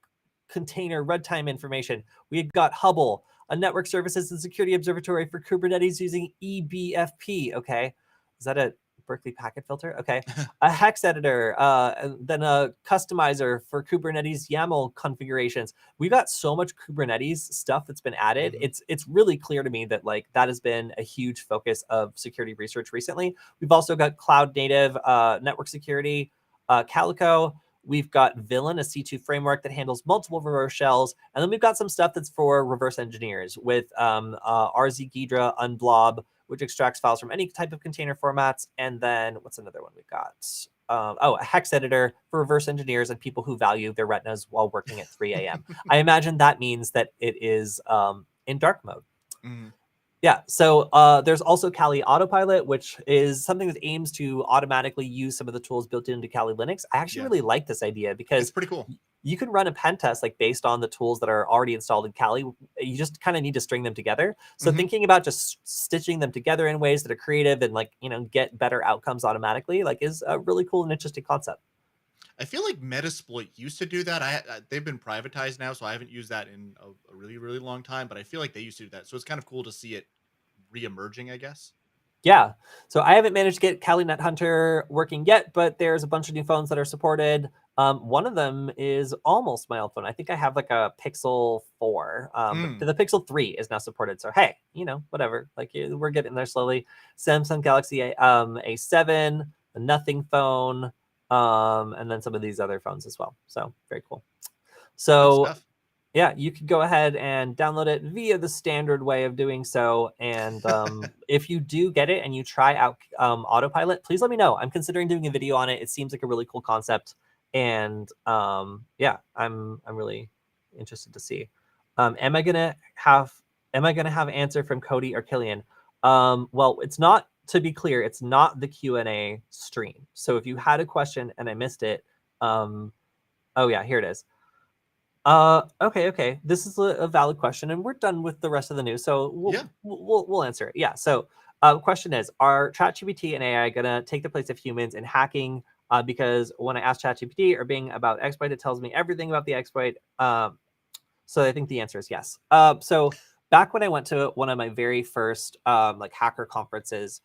container runtime information. We've got Hubble, a network services and security observatory for Kubernetes using eBFP. Okay, is that a Berkeley packet filter? Okay, a hex editor, and then a customizer for Kubernetes YAML configurations. We've got so much Kubernetes stuff that's been added. It's really clear to me that like that has been a huge focus of security research recently. We've also got cloud native network security, Calico. We've got Villain, a C2 framework that handles multiple reverse shells. And then we've got some stuff that's for reverse engineers with RZ Ghidra, Unblob, which extracts files from any type of container formats. And then what's another one we've got? A hex editor for reverse engineers and people who value their retinas while working at 3 a.m. I imagine that means that it is in dark mode. Yeah, so there's also Cali AutoPilot, which is something that aims to automatically use some of the tools built into Kali Linux. I actually Yeah. really like this idea It's because pretty cool. you can run a pen test like based on the tools that are already installed in Kali. You just kind of need to string them together. So thinking about just stitching them together in ways that are creative and like, get better outcomes automatically, like is a really cool and interesting concept. I feel like Metasploit used to do that. They've been privatized now, so I haven't used that in a really, really long time. But I feel like they used to do that, so it's kind of cool to see it re-emerging, I guess. Yeah. So I haven't managed to get Kali Net Hunter working yet, but there's a bunch of new phones that are supported. One of them is almost my old phone. I think I have like a Pixel 4, but the Pixel 3 is now supported. So hey, whatever. Like we're getting there slowly. Samsung Galaxy A7, the Nothing phone, and then some of these other phones as well. So very cool. Good So stuff. yeah, you can go ahead and download it via the standard way of doing so. And if you do get it and you try out Autopilot, please let me know. I'm considering doing a video on it. It seems like a really cool concept, and yeah, I'm really interested to see. Am I gonna have answer from Kody or Kilian? Well, it's not. To be clear, it's not the Q&A stream. So if you had a question and I missed it, oh yeah, here it is. Okay. This is a valid question, and we're done with the rest of the news, so we'll answer it. Yeah. So, question is: are ChatGPT and AI gonna take the place of humans in hacking? Because when I ask ChatGPT or Bing about exploit, it tells me everything about the exploit. So I think the answer is yes. So back when I went to one of my very first like hacker conferences,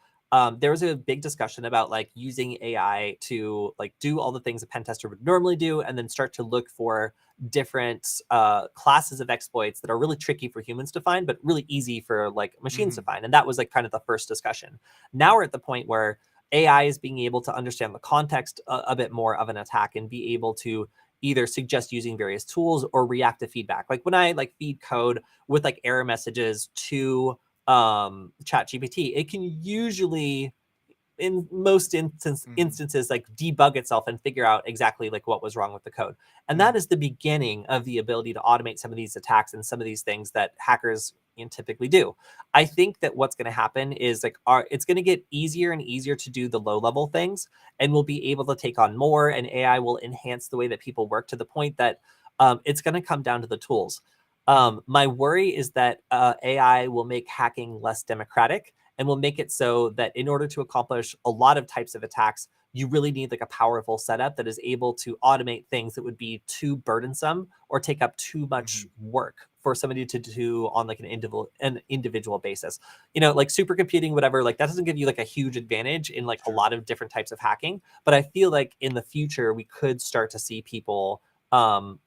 there was a big discussion about like using AI to like do all the things a pen tester would normally do, and then start to look for different classes of exploits that are really tricky for humans to find, but really easy for like machines to find. And that was like kind of the first discussion. Now we're at the point where AI is being able to understand the context a bit more of an attack and be able to either suggest using various tools or react to feedback. Like when I like feed code with like error messages to chat gpt, it can usually in most instances like debug itself and figure out exactly like what was wrong with the code. And that is the beginning of the ability to automate some of these attacks and some of these things that hackers typically do. I think that what's going to happen is like it's going to get easier and easier to do the low level things, and we'll be able to take on more, and AI will enhance the way that people work to the point that it's going to come down to the tools. My worry is that AI will make hacking less democratic and will make it so that in order to accomplish a lot of types of attacks, you really need like a powerful setup that is able to automate things that would be too burdensome or take up too much work for somebody to do on like an individual basis. Like supercomputing, whatever, like that doesn't give you like a huge advantage in like a lot of different types of hacking. But I feel like in the future, we could start to see people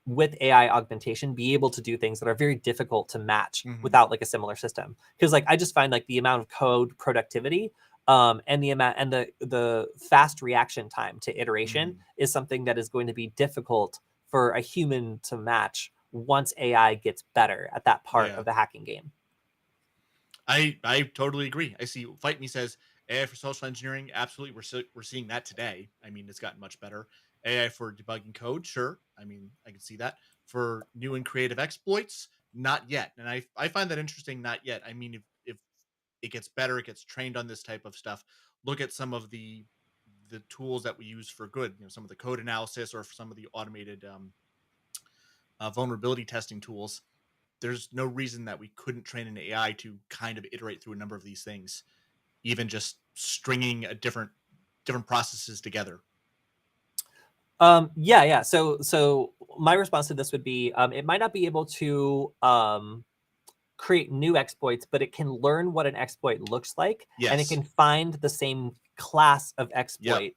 with AI augmentation be able to do things that are very difficult to match without like a similar system. Because like I just find like the amount of code productivity and the amount and the fast reaction time to iteration is something that is going to be difficult for a human to match once AI gets better at that part of the hacking game. I totally agree. I see. Fight Me says AI for social engineering. Absolutely, we're seeing that today. I mean, it's gotten much better. AI for debugging code, sure. I mean, I can see that. For new and creative exploits, not yet. And I find that interesting. Not yet. I mean, if it gets better, it gets trained on this type of stuff. Look at some of the tools that we use for good. Some of the code analysis or some of the automated vulnerability testing tools. There's no reason that we couldn't train an AI to kind of iterate through a number of these things, even just stringing a different processes together. Yeah. So my response to this would be it might not be able to create new exploits, but it can learn what an exploit looks like, and it Yes. can find the same class of Yep. exploit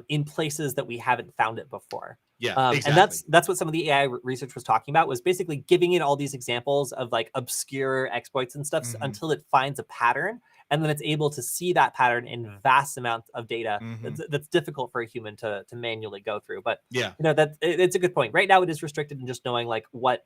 in places that we haven't found it before. Yeah, And exactly. that's what some of the AI research was talking about, was basically giving it all these examples of like obscure exploits and stuff until it finds a pattern, and then it's able to see that pattern in vast amounts of data that's difficult for a human to manually go through. But Yeah. that it's a good point. Right now, it is restricted in just knowing like what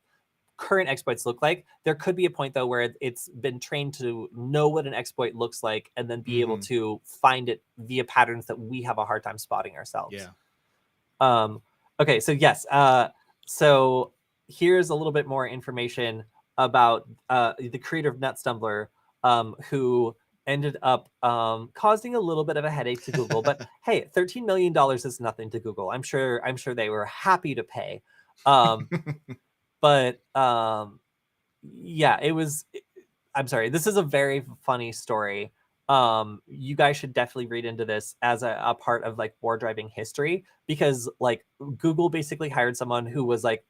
current exploits look like. There could be a point though where it's been trained to know what an exploit looks like and then be able to find it via patterns that we have a hard time spotting ourselves. Yeah. Okay, so yes, so here's a little bit more information about the creator of NetStumbler. who ended up causing a little bit of a headache to Google. But hey, $13 million is nothing to Google. I'm sure they were happy to pay. But yeah, it was. I'm sorry. This is a very funny story. You guys should definitely read into this as a part of like war driving history, because like Google basically hired someone who was like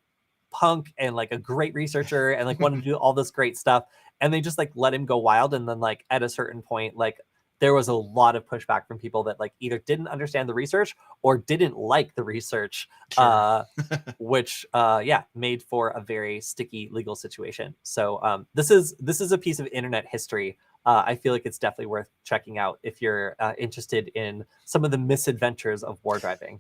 punk and like a great researcher and like wanted to do all this great stuff, and they just like let him go wild. And then like at a certain point, like there was a lot of pushback from people that like either didn't understand the research or didn't like the research. Sure. Which yeah, made for a very sticky legal situation. So this is a piece of internet history. I feel like it's definitely worth checking out if you're interested in some of the misadventures of war driving.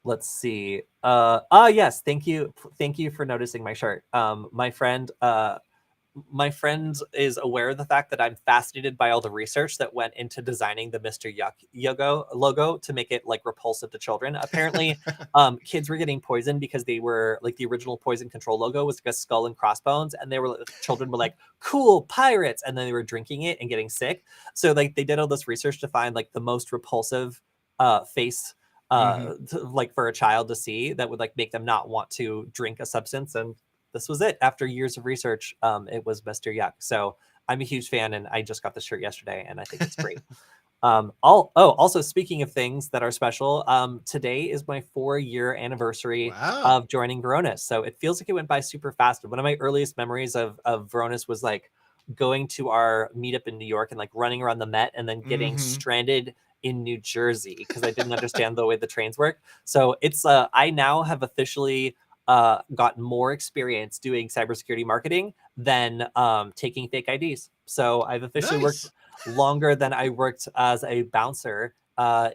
Let's see. Yes, thank you for noticing my shirt. My friend is aware of the fact that I'm fascinated by all the research that went into designing the Mr. Yuck logo to make it like repulsive to children. Apparently, kids were getting poisoned because they were like, the original poison control logo was like a skull and crossbones, and children were like, cool pirates, and then they were drinking it and getting sick. So like they did all this research to find like the most repulsive face like for a child to see that would like make them not want to drink a substance. And this was it. After years of research, it was Mr. Yuck. So I'm a huge fan, and I just got the shirt yesterday, and I think it's great. Also speaking of things that are special, today is my 4-year anniversary of joining Varonis. So it feels like it went by super fast. One of my earliest memories of Varonis was like going to our meetup in New York and like running around the Met and then getting stranded in New Jersey because I didn't understand the way the trains work. So it's I now have officially gotten more experience doing cybersecurity marketing than taking fake IDs. So I've officially worked longer than I worked as a bouncer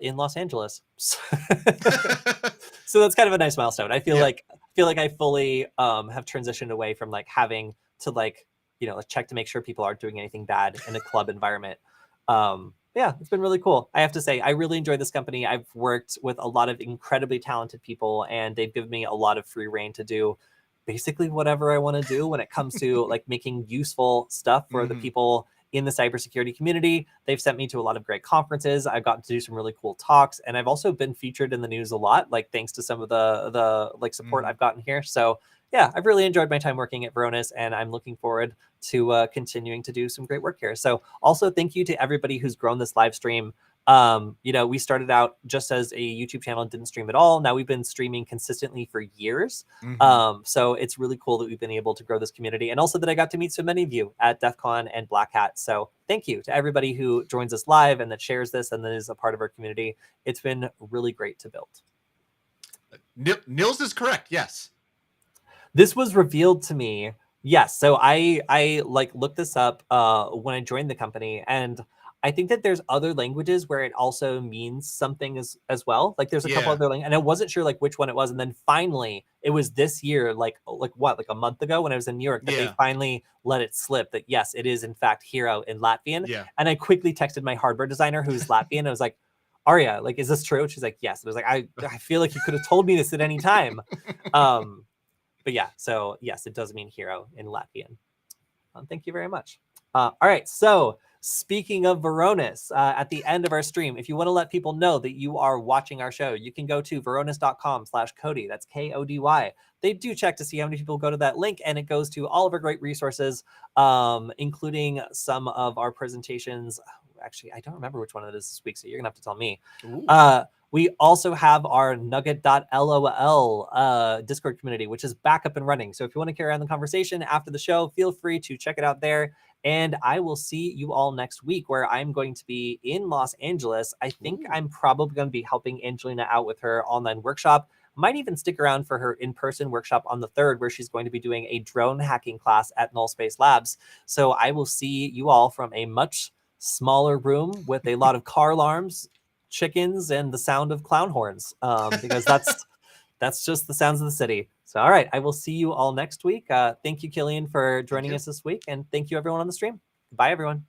in Los Angeles. So that's kind of a nice milestone. I feel like I fully have transitioned away from like having to like, check to make sure people aren't doing anything bad in a club environment. Yeah, it's been really cool. I have to say, I really enjoy this company. I've worked with a lot of incredibly talented people, and they've given me a lot of free reign to do basically whatever I want to do when it comes to like making useful stuff for the people in the cybersecurity community. They've sent me to a lot of great conferences. I've gotten to do some really cool talks, and I've also been featured in the news a lot, like thanks to some of the like support I've gotten here. So yeah, I've really enjoyed my time working at Varonis, and I'm looking forward to continuing to do some great work here. So also thank you to everybody who's grown this live stream. We started out just as a YouTube channel and didn't stream at all. Now we've been streaming consistently for years. So it's really cool that we've been able to grow this community, and also that I got to meet so many of you at DEF CON and Black Hat. So thank you to everybody who joins us live and that shares this and that is a part of our community. It's been really great to build. Nils is correct. Yes. This was revealed to me. Yes. So I like looked this up when I joined the company, and I think that there's other languages where it also means something as well. Like there's a couple other languages, and I wasn't sure like which one it was. And then finally it was this year, like a month ago when I was in New York, that they finally let it slip that yes, it is in fact hero in Latvian. Yeah. And I quickly texted my hardware designer who's Latvian. I was like, Aria, like, is this true? And she's like, yes. And I was like, I feel like you could have told me this at any time. But yeah, so yes, it does mean hero in Latvian. Thank you very much. All right, so speaking of Varonis, at the end of our stream, if you want to let people know that you are watching our show, you can go to varonis.com/Kody. That's Kody. They do check to see how many people go to that link, and it goes to all of our great resources, including some of our presentations. Actually, I don't remember which one it is this week, so you're going to have to tell me. We also have our nugget.lol Discord community, which is back up and running. So if you want to carry on the conversation after the show, feel free to check it out there. And I will see you all next week, where I'm going to be in Los Angeles. I think I'm probably going to be helping Angelina out with her online workshop. Might even stick around for her in-person workshop on the 3rd, where she's going to be doing a drone hacking class at Null Space Labs. So I will see you all from a much smaller room with a lot of car alarms, chickens, and the sound of clown horns, because that's just the sounds of the city. So all right, I will see you all next week. Thank you, Kilian, for joining us this week, and thank you everyone on the stream. Bye everyone.